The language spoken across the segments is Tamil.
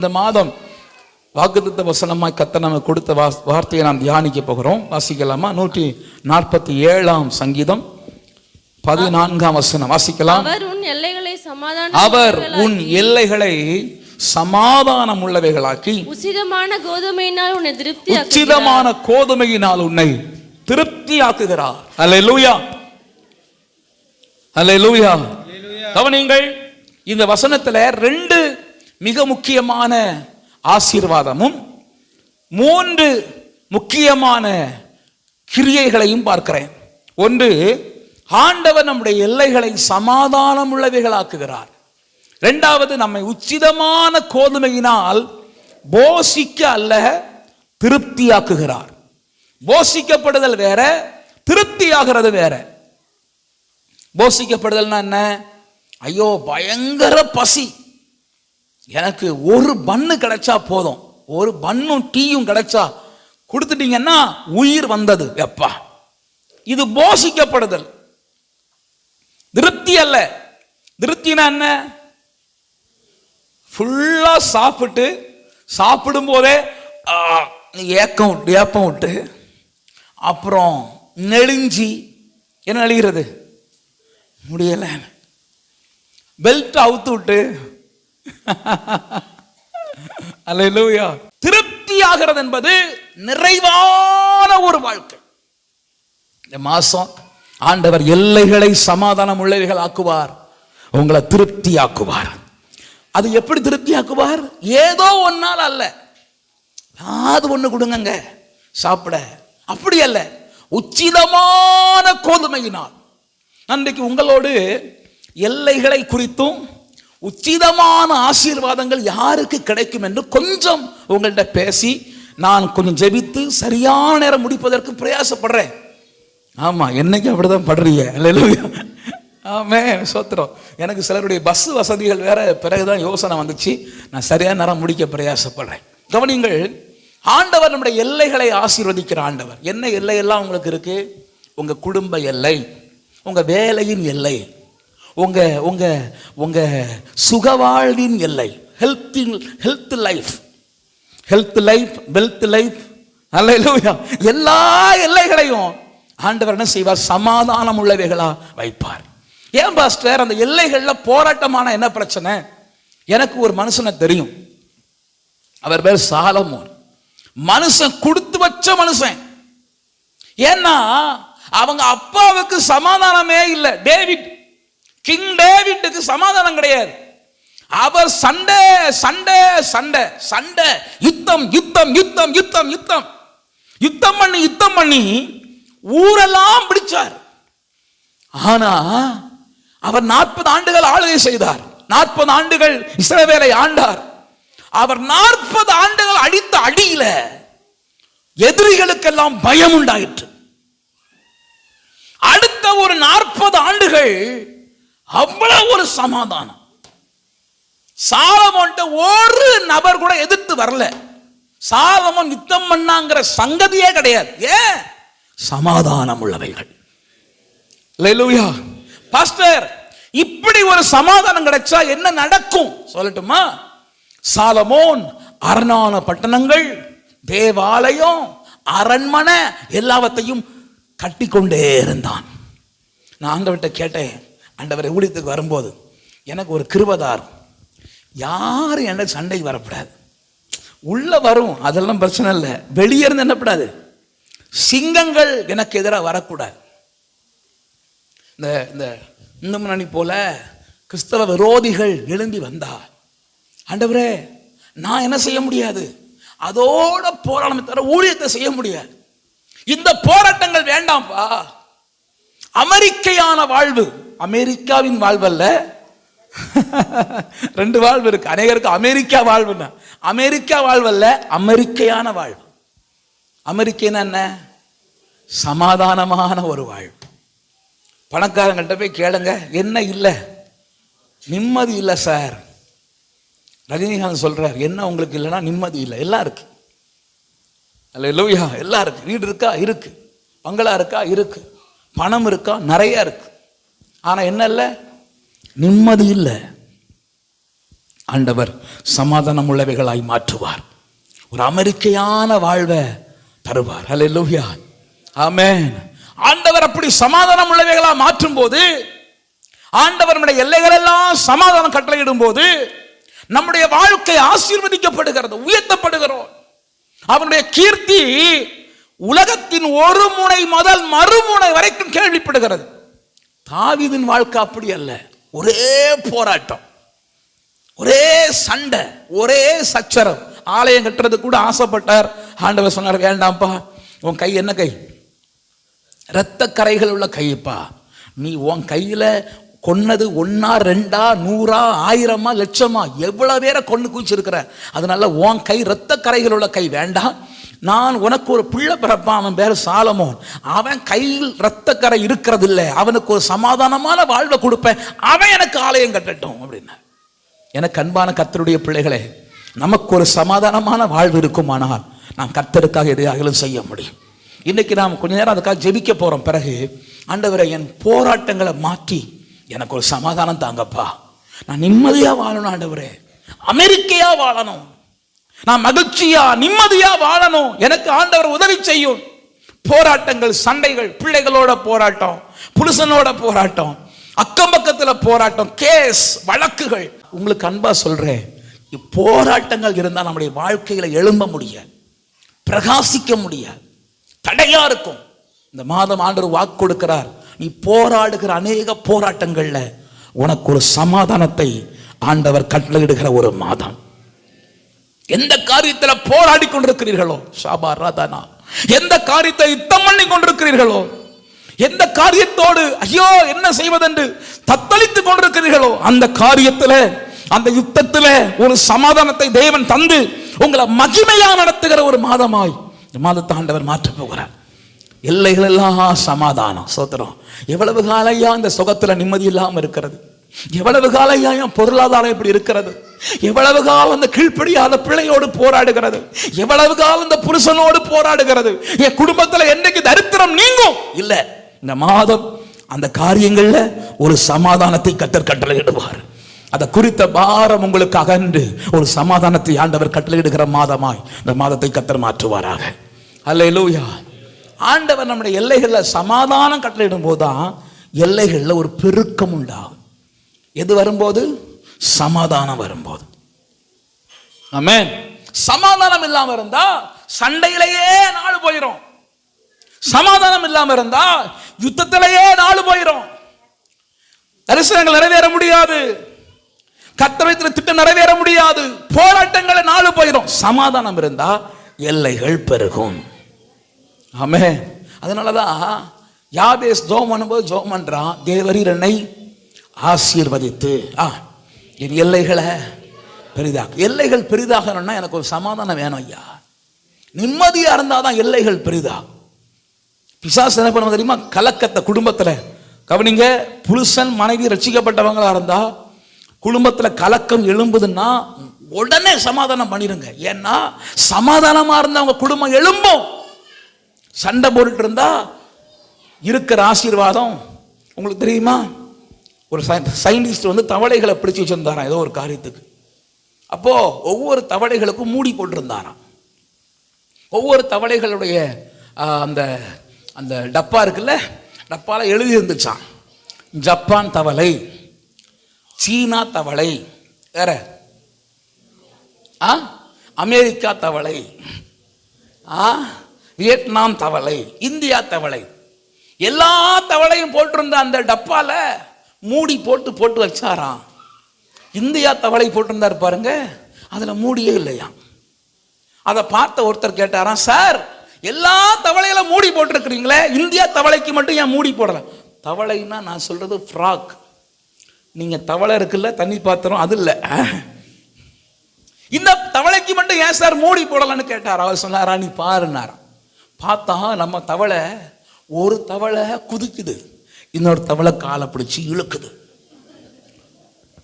இந்த மாதம் வாக்குத்தத்த வசனமாய் கர்த்தர் நமக்கு கொடுத்த வார்த்தையை நாம் தியானிக்க போகிறோம். வாசிக்கலாமா? 147 சங்கீதம் 14 வசனம் வாசிக்கலாம். அவர் உன் எல்லைகளை சமாதானம் உள்ளவைகளாக்கி உச்சிதமான கோதுமையினால் உன்னை திருப்தியாக்குகிறார். அல்லேலூயா, அல்லேலூயா. கவனியுங்கள், இந்த வசனத்துல 2 மிக முக்கியமான ஆசீர்வாதமும் 3 முக்கியமான கிரியைகளையும் பார்க்கிறேன். ஒன்று, ஆண்டவர் நம்முடைய எல்லைகளை சமாதானம் உள்ளவைகளாக்குகிறார். 2வது, நம்மை உச்சிதமான கோதுமையினால் போஷிக்க அல்ல திருப்தியாக்குகிறார். போஷிக்கப்படுதல் வேற, திருப்தியாகிறது வேற. போஷிக்கப்படுதல்னா என்ன? ஐயோ பயங்கர பசி, எனக்கு ஒரு பன்னு கிடைச்சா போதும், ஒரு பன்னும் டீயும் கிடைச்சா கொடுத்துட்டீங்கன்னா உயிர் வந்தது எப்பா. இது போஷிக்கப்படுதல், திருப்தி அல்ல. திருப்தினா என்ன? ஃபுல்லா சாப்பிட்டு சாப்பிடும் போதே ஏப்பம் விட்டு அப்புறம் நெளிஞ்சி, என்ன நெளிகிறது? முடியல, பெல்ட் அவுத்து விட்டு அல்லேலூயா. திருப்தியாகிறது என்பது நிறைவான ஒரு வாழ்க்கை. இந்த மாசம் ஆண்டவர் எல்லைகளை சமாதானம் உள்ளவைகள் ஆக்குவார், உங்களை திருப்தி ஆக்குவார். அது எப்படி திருப்தி ஆக்குவார்? ஏதோ ஒன்னால் அல்ல, அது ஒண்ணு கொடுங்க சாப்பிட, அப்படி அல்ல, உச்சிதமான கோதுமையினால். அன்றைக்கு உங்களோடு எல்லைகளை குறித்தும் உச்சிதமான ஆசீர்வாதங்கள் யாருக்கு கிடைக்கும் என்று கொஞ்சம் உங்கள்கிட்ட பேசி நான் கொஞ்சம் ஜெபித்து சரியான நேரம் முடிப்பதற்கு பிரயாசப்படுறேன். ஆமா, என்னைக்கு அப்படிதான் படுறீங்க. அல்லேலூயா, ஆமென், ஸ்தோத்திரம். எனக்கு சிலருடைய பஸ் வசதிகள் வேற பிறகுதான் யோசனை வந்துச்சு, நான் சரியான நேரம் முடிக்க பிரயாசப்படுறேன். கவனிங்கள், ஆண்டவர் நம்முடைய எல்லைகளை ஆசீர்வதிக்கிற ஆண்டவர். என்ன எல்லையெல்லாம் உங்களுக்கு இருக்கு? உங்க குடும்ப எல்லை, உங்க வேலையின் எல்லை, உங்க உங்க உங்க சுகவாழ்வின் எல்லை, ஹெல்த் லைஃப், வெல்த் லைஃப். அல்லேலூயா. எல்லா எல்லைகளையும் ஆண்டவர் என்ன செய்வார்? சமாதானம் உள்ளவைகளா வைப்பார். ஏன் பாஸ்டர் அந்த எல்லைகள்ல போராட்டமான என்ன பிரச்சனை? எனக்கு ஒரு மனுஷனை தெரியும், அவர் பேர் சாலமோன். மனுஷன் கொடுத்து வச்ச மனுஷன். ஏன்னா அவங்க அப்பாவுக்கு சமாதானமே இல்லை. டேவிட், கிங் டேவிட்டுக்கு சமாதானம் கிடையாது. அவர் சண்டை சண்டை சண்டை சண்டை, யுத்தம் யுத்தம் யுத்தம் யுத்தம் யுத்தம் யுத்தம் பண்ணி ஊரெல்லாம் பிடிச்சார். ஆனா அவர் 40 ஆண்டுகள் ஆளுகை செய்தார். 40 ஆண்டுகள் இஸ்ரவேலை ஆண்டார். அவர் 40 ஆண்டுகள் அடித்த அடியில எதிரிகளுக்கெல்லாம் பயம் உண்டாயிற்று. அடுத்த ஒரு 40 ஆண்டுகள் அவ்வளவு ஒரு சமாதானம். சாலமோன்ட்ட ஒரு நபர் கூட எதிர்த்து வரல. சாலமோன் யுத்தம் பண்ணாங்கிற சங்கதியே கிடையாது. ஏன்? சமாதானம் உள்ளவைகள். அல்லேலூயா. பாஸ்டர், இப்படி ஒரு சமாதானம் கிடைச்சா என்ன நடக்கும் சொல்லட்டுமா? சாலமோன் அரணான பட்டணங்கள், தேவாலயம், அரண்மனை எல்லாவற்றையும் கட்டிக்கொண்டே இருந்தான். நான் ஆண்டவர்கிட்ட கேட்டேன், ஆண்டவரை ஊழியத்துக்கு வரும்போது எனக்கு ஒரு கிருபைதார், யாரும் என்ன சண்டை வரக்கூடாது, உள்ள வரும் அதெல்லாம் பிரச்சனை இல்லை, வெளியே இருந்து என்னப்படாது, சிங்கங்கள் எனக்கு எதிராக வரக்கூடாது. இந்த இந்து முன்னணி போல கிறிஸ்தவ விரோதிகள் எழும்பி வந்தா, ஆண்டவரே நான் என்ன செய்ய முடியாது, அதோட போராட்டம் தவிர ஊழியத்தை செய்ய முடியாது. இந்த போராட்டங்கள் வேண்டாம்ப்பா. அமெரிக்கையான வாழ்வு, அமெரிக்காவின் வாழ்வல்ல, 2 வாழ்வு இருக்கு. அநேகருக்கு அமெரிக்கா வாழ்வுன்னா அமெரிக்கா வாழ்வல்ல, அமெரிக்கையான வாழ்வு. அமெரிக்கா என்ன? சமாதானமான ஒரு வாழ்வு. பணக்காரங்கள்ட்ட போய் கேளுங்க, என்ன இல்லை, நிம்மதி இல்லை சார். ரஜினிகாந்த் சொல்றார், என்ன உங்களுக்கு இல்லைன்னா நிம்மதி இல்லை. எல்லாம் இருக்கு. அல்லேலூயா. எல்லாம் இருக்கு. வீடு இருக்கா? இருக்கு. பங்களா இருக்கா? இருக்கு. பணம் இருக்கா? நிறைய இருக்கு. ஆனா என்ன இல்லை? நிம்மதி இல்லை. ஆண்டவர் சமாதானம் உள்ளவைகளாய் மாற்றுவார். ஒரு அமெரிக்கையான வாழ்வை தருவார். ஹல்லேலூயா, ஆமென். ஆண்டவர் அப்படி சமாதானம் உள்ளவைகளா மாற்றும் போது, ஆண்டவர் நம்முடைய எல்லைகள் எல்லாம் சமாதானம் கட்டளையிடும் போது நம்முடைய வாழ்க்கை ஆசீர்வதிக்கப்படுகிறது, உயர்த்தப்படுகிறோம். அவனுடைய கீர்த்தி உலகத்தின் ஒரு முனை முதல் மறுமுனை வரைக்கும் கேள்விப்படுகிறது. தாவீதின் வாழ்க்கை அப்படி அல்ல. ஒரே போராட்டம், ஒரே சண்டை, ஒரே சச்சரவு. ஆலயம் கட்டுறது கூட ஆசைப்பட்டார். ஆண்டவர் சொன்னார், வேண்டாம்ப்பா, உன் கை என்ன கை? இரத்த கரைகள் உள்ள கைப்பா. நீ உன் கையில கொன்னது 1 2 100 1000 லட்சமா எவ்வளவு பேரை கொண்டு குச்சிருக்கிற. அதனால உன் கை இரத்த கரைகள் உள்ள கை வேண்டாம். நான் உனக்கு ஒரு பிள்ளை பிறப்பான், அவன் பேர் சாலமோன். அவன் கையில் இரத்த கரை இருக்கிறது இல்லை, அவனுக்கு ஒரு சமாதானமான வாழ்வை கொடுப்பேன், அவன் எனக்கு ஆலயம் கட்டட்டும் அப்படின்னா. எனக்கு அன்பான கர்த்தருடைய பிள்ளைகளே, நமக்கு ஒரு சமாதானமான வாழ்வு இருக்குமானால் நாம் கர்த்தருக்காக எதையாகலும் செய்ய முடியும். இன்னைக்கு நாம் கொஞ்ச நேரம் அதுக்காக ஜெபிக்க போறோம். பிறகு ஆண்டவரே, என் போராட்டங்களை மாற்றி எனக்கு ஒரு சமாதானம் தாங்கப்பா. நான் நிம்மதியா வாழணும் ஆண்டவரே, அமெரிக்கையா வாழணும், நான் மகிழ்ச்சியா நிம்மதியா வாழணும், எனக்கு ஆண்டவர் உதவி செய்யும். போராட்டங்கள், சண்டைகள், பிள்ளைகளோட போராட்டம், புருஷனோட போராட்டம், அக்கம் பக்கத்துல போராட்டம், கேஸ் வழக்குகள். உங்களுக்கு அன்பா சொல்றேன், போராட்டங்கள் இருந்தால் நம்முடைய வாழ்க்கையில எழும்ப முடியாது, பிரகாசிக்க முடியாது, தடையா இருக்கும். இந்த மாதம் ஆண்டவர் வாக்கு கொடுக்கிறார், நீ போராடுகிற அநேக போராட்டங்கள்ல உனக்கு ஒரு சமாதானத்தை ஆண்டவர் கட்டளையிடுகிற ஒரு மாதம். எந்த காரியத்தில் போராடி கொண்டிருக்கிறீர்களோ, ஷாபா ராதானா, எந்த காரியத்தை யுத்தம் பண்ணி கொண்டிருக்கிறீர்களோ, எந்த காரியத்தோடு ஐயோ என்ன செய்வதென்று தத்தளித்துக் கொண்டிருக்கிறீர்களோ, அந்த காரியத்தில், அந்த யுத்தத்தில் ஒரு சமாதானத்தை தேவன் தந்து உங்களை மகிமையா நடத்துகிற ஒரு மாதமாய் இந்த மாதத்தை ஆண்டவர் மாற்றப் போகிறார். எல்லைகள் எல்லாம் சமாதானம். சோத்திரம். எவ்வளவு காலையா இந்த சுகத்துல நிம்மதி இல்லாம இருக்கிறது, எவ்வளவு காலையா என் பொருளாதாரம் இப்படி இருக்கிறது, எவ்வளவு காலம் அந்த கீழ்ப்படியாத பிள்ளையோடு போராடுகிறது, எவ்வளவு காலம் இந்த புருஷனோடு போராடுகிறது, என் குடும்பத்துல என்னைக்கு தரித்திரம் நீங்கும் இல்ல. இந்த மாதம் அந்த காரியங்கள்ல ஒரு சமாதானத்தை கர்த்தர் கட்டளையிடுவார். அதை குறித்த பாரம் உங்களுக்கு அகன்று ஒரு சமாதானத்தை ஆண்டவர் கட்டளையிடுகிற மாதமாய் இந்த மாதத்தை கர்த்தர் மாற்றுவாராக. அல்லேலூயா. ஆண்டவர் நம்முடைய எல்லைகள்ல சமாதானம் கட்டளையிடும் போதுதான் எல்லைகள்ல ஒரு பெருக்கம் உண்டாகும். எது வரும்போது? சமாதானம் வரும்போது. ஆமென். சமாதானம் இல்லாம இருந்தா சண்டையிலேயே நாள் போயிடும். சமாதானம் இல்லாம இருந்தா யுத்தத்திலேயே நாள் போயிடும். தரிசனங்கள் நிறைவேற முடியாது, கர்த்தர் வைத்த திட்டம் நிறைவேற முடியாது, போராட்டங்களை நாள் போயிடும். சமாதானம் இருந்தா எல்லைகள் பெருகும். ஆமென். அதனாலதான் யாபேஸ் ஜெபம் பண்ணும்போது ஜெபம் பண்றான், தேவரீர் என்னை ஆசீர்வதித்து என் எல்லைகளை பெரிதாக. எல்லைகள் பெரிதாகணும்னா எனக்கு ஒரு சமாதானம் வேணும் ஐயா. நிம்மதியா இருந்தாதான் எல்லைகள் பெரிதாகும். பிசாசு என்ன பண்ணுவது தெரியுமா? கலக்கத்தை குடும்பத்துல. கவனிங்க, புருஷன் மனைவி ரட்சிக்கப்பட்டவங்களா இருந்தா குடும்பத்துல கலக்கம் எழும்புதுன்னா உடனே சமாதானம் பண்ணிருங்க. ஏன்னா சமாதானமா இருந்தா அவங்க குடும்பம் எழும்பும். சண்டை போட்டுட்டு இருந்தா இருக்கிற ஆசீர்வாதம் உங்களுக்கு தெரியுமா? ஒரு சயின்டிஸ்ட் வந்து தவளைகளை பிடிச்சு வச்சிருந்தாராம் ஏதோ ஒரு காரியத்துக்கு. அப்போ ஒவ்வொரு தவளைகளுக்கும் மூடி போட்டிருந்தாராம். ஒவ்வொரு தவளைகளுடைய அந்த அந்த டப்பா இருக்குல்ல, டப்பால எழுதி இருந்துச்சான், ஜப்பான் தவளை, சீனா தவளை, வேற அமெரிக்கா தவளை, வியட்நாம் தவளை, இந்தியா தவளை. எல்லா தவளையும் போட்டிருந்த அந்த டப்பால மூடி போட்டு போட்டு வச்சாராம். இந்தியா தவளை போட்டிருந்தார் பாருங்க, அதுல மூடியே இல்லையா. அதை பார்த்த ஒருத்தர் கேட்டாராம், சார் எல்லா தவளையில மூடி போட்டிருக்கிறீங்களே, இந்தியா தவளைக்கு மட்டும் ஏன் மூடி போடல? தவளைன்னா நான் சொல்றது ஃப்ராக். நீங்க தவளை இருக்குல்ல தண்ணி பாத்திரம், அது இல்ல. இந்த தவளைக்கு மட்டும் ஏன் சார் மூடி போடலன்னு கேட்டார். அவர் சொன்னாரா, நீ பாருன்னாரா. பார்த்தா நம்ம தவளை, ஒரு தவளை குதிக்குது, இன்னொரு தவளை காலை பிடிச்சி இழுக்குது.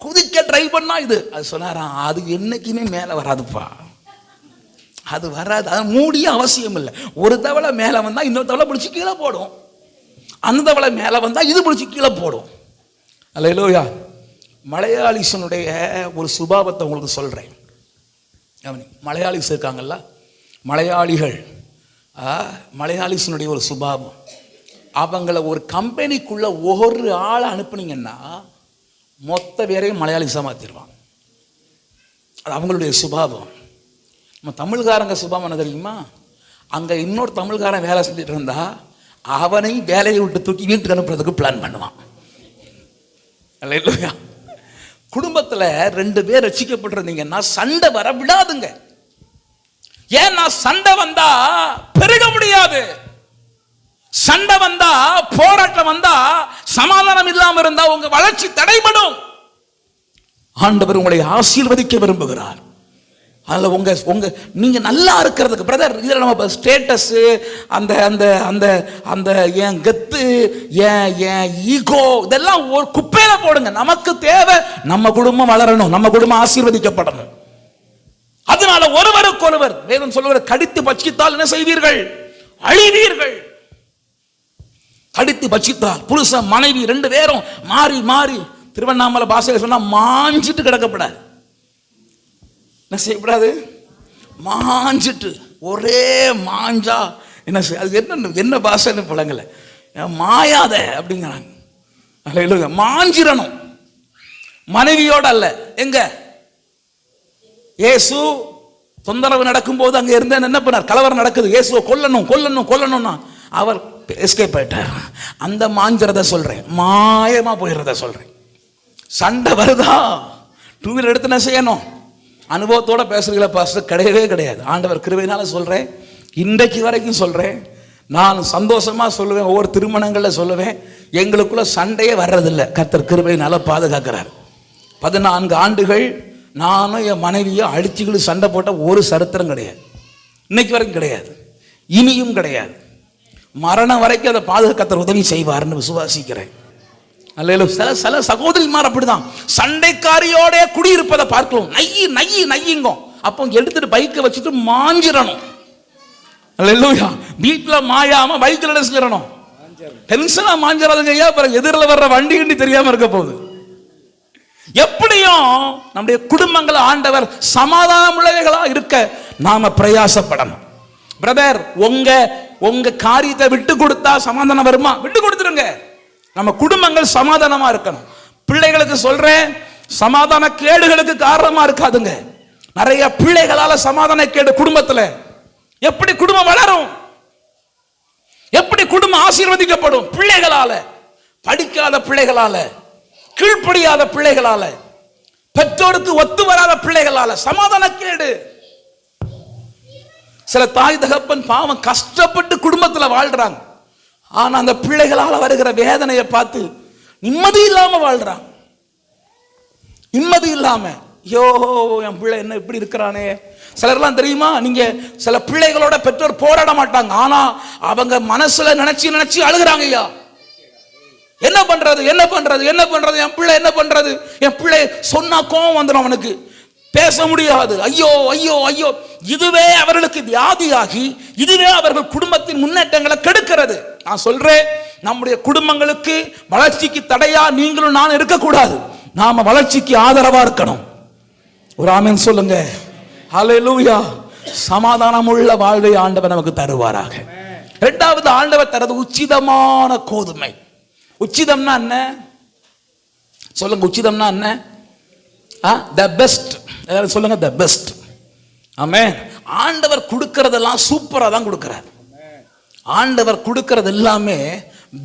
குதிக்க ட்ரை பண்ணா இது. அது சொன்னாரா, அது என்னைக்குமே மேல வராதுப்பா, அது வராது, அது மூடிய அவசியம் இல்லை. ஒரு தவளை மேல வந்தா இன்னொரு தவளை பிடிச்சி கீழே போடும், அந்த தவளை மேல வந்தா இது பிடிச்சி கீழே போடும். அல்லேலூயா. மலையாளிசனுடைய ஒரு சுபாவத்தை உங்களுக்கு சொல்கிறேன். மலையாளிஸ் இருக்காங்கல்ல, மலையாளிசனுடைய ஒரு சுபாவம், அவங்கள ஒரு கம்பெனிக்குள்ள ஒரு ஆளை அனுப்புனீங்கன்னா மொத்த பேரையும் மலையாளிஸாக மாற்றிடுவாங்க. அது அவங்களுடைய சுபாவம். நம்ம தமிழ்காரங்க சுபாவம் என்ன தெரியுமா? அங்கே இன்னொரு தமிழ்காரன் வேலை செஞ்சுட்டு இருந்தா அவனையும் வேலையை விட்டு தூக்கி வீட்டுக்கு அனுப்புறதுக்கு பிளான் பண்ணுவான். இல்லையா? குடும்பத்தில் 2 பேர் ரட்சிக்கப்பட்டிருந்தீங்கன்னா சண்டை வர விடாதுங்க. ஏன்னா சண்டை வந்தா பெருக முடியாது. சண்டை வந்தா, போராட்டம் வந்தா, சமாதானம் இல்லாம இருந்தா உங்க வளர்ச்சி தடைபடும். ஆண்டவர் உங்களை ஆசீர்வதிக்க விரும்புகிறார். அதில் உங்க நீங்க நல்லா இருக்கிறதுக்கு பிரதர், இதில் நம்ம ஸ்டேட்டஸ், அந்த அந்த அந்த அந்த என் கெத்து, என் ஈகோ, இதெல்லாம் ஒரு குப்பையில போடுங்க. நமக்கு தேவை நம்ம குடும்பம் வளரணும், நம்ம குடும்பம் ஆசீர்வதிக்கப்படணும். அதனால ஒருவருக்கொருவர் வேதம் சொல்லுகிற கடித்து பட்சித்தால் என்ன செய்வீர்கள்? அழிவீர்கள். கடித்து பட்சித்தால் புருஷன் மனைவி 2 பேரும் மாறி மாறி, திருவண்ணாமலை பாஷையில் சொன்னா மாஞ்சிட்டு கிடக்கப்படாது. என்ன செய்யக்கூடாது? மாஞ்சிட்டு, ஒரே மாஞ்சா என்ன செய்ய, அது என்ன பாஷைன்னு பழங்கல, மாயாத அப்படிங்கிறாங்க. மாஞ்சிரணும். மனைவியோட அல்ல. எங்க இயேசு தொந்தரவு நடக்கும் போது அங்க இருந்த என்ன பண்ணார்? கலவரம் நடக்குது, இயேசுவை கொல்லணும் கொல்லணும் கொல்லணும்னா அவர் எஸ்கேப் ஆயிட்டார். அந்த மாஞ்சறத சொல்றேன், மாயமா போயிடுறத சொல்றேன். சண்டை வருதா, 2 வீலர் எடுத்து என்ன செய்யணும்? அனுபவத்தோட பேசுறீங்களா பாஸ்டர்? கிடையவே கிடையாது. ஆண்டவர் கிருபையினால சொல்றேன், இன்றைக்கு வரைக்கும் சொல்றேன். நான் சந்தோஷமா சொல்லுவேன், ஒவ்வொரு திருமணங்கள்ல சொல்லுவேன், எங்களுக்குள்ள சண்டையே வர்றதில்லை. கர்த்தர் கிருபையினால பாதுகாக்கிறார். 14 ஆண்டுகள் நானும் என் மனைவியும் அடிச்சுக்கிட்டு சண்டை போட்ட ஒரு சரித்திரம் கிடையாது. இன்னைக்கு வரைக்கும் கிடையாது, இனியும் கிடையாது. மரணம் வரைக்கும் அதை பாதுகாக்க உதவி செய்வார்னு விசுவாசிக்கிறேன். சில சகோதரிமார் அப்படிதான் சண்டைக்காரியோட குடியிருப்பதை பார்க்கலாம். நையி நையி நையுங்க. அப்போ எடுத்துட்டு பைக்கை வச்சுட்டு மாஞ்சிடணும். அல்லேலூயா. வீட்டுல மாயாம பைக்கில் என்ன செஞ்சிடணும்? டென்ஷனா மாஞ்சிடாதுங்க. ஐயா, எதிரில் வர்ற வண்டி கிண்டி தெரியாம இருக்க போகுது. எப்படியும் நம்முடைய குடும்பங்கள் ஆண்டவர் சமாதானம் உள்ளவைகளா இருக்க நாம பிரயாசப்படணும். பிரதர், உங்க காரியத்தை விட்டு கொடுத்தா சமாதானம் வருமா? விட்டு கொடுத்துருங்க. நம்ம குடும்பங்கள் சமாதானமா இருக்கணும். பிள்ளைகளுக்கு சொல்றேன், சமாதான கேடுகளுக்கு காரணமா இருக்காதுங்க. நிறைய பிள்ளைகளால சமாதான கேடு குடும்பத்துல. எப்படி குடும்பம் வளரும்? எப்படி குடும்பம் ஆசீர்வதிக்கப்படும்? பிள்ளைகளால, படிக்காத பிள்ளைகளால, கீழ்ப்படியாத பிள்ளைகளால, பெற்றோருக்கு ஒத்து வராத பிள்ளைகளால சமாதான கேடு. சில தாய் தகப்பன் பாவம் கஷ்டப்பட்டு குடும்பத்தில் வாழ்றாங்க. ஆனா அந்த பிள்ளைகளால் வருகிற வேதனையை பார்த்து நிம்மதி இல்லாம வாழ்றாங்க. நிம்மதி இல்லாம, ஐயோ என் பிள்ளை என்ன இப்படி இருக்கிறானே. சிலர்லாம் தெரியுமா, நீங்க சில பிள்ளைகளோட பெற்றோர் போராட மாட்டாங்க, ஆனா அவங்க மனசுல நினைச்சு நினைச்சு அழுகிறாங்க. ஐயா, என்ன பண்றது என்ன பண்றது என்ன பண்றது, என் பிள்ளை என்ன பண்றது, என் பிள்ளை சொன்னா கோவம் வந்துடும், அவனுக்கு பேச முடியாது, ஐயோ ஐயோ ஐயோ. இதுவே அவர்களுக்கு வியாதியாகி, இதுவே அவர்கள் குடும்பத்தின் முன்னேற்றங்களை கெடுக்கிறது. நான் சொல்றேன், நம்முடைய குடும்பங்களுக்கு வளர்ச்சிக்கு தடையா நீங்களும் நான் இருக்கக்கூடாது. நாம வளர்ச்சிக்கு ஆதரவா இருக்கணும். ஒரு ஆமென் சொல்லுங்க. ஹல்லேலூயா. சமாதானம் உள்ள வாழ்வை ஆண்டவர் நமக்கு தருவாராக. இரண்டாவது, ஆண்டவர் தரது உச்சிதமான கோதுமை. உச்சிதம்னா என்ன சொல்லுங்க? உச்சிதம்னா என்ன? The best. சொல்லுங்க, தி பெஸ்ட். ஆமென். ஆண்டவர் கொடுக்கிறதெல்லாம் சூப்பரா தான் கொடுக்கிறார். ஆண்டவர் கொடுக்கிறது எல்லாமே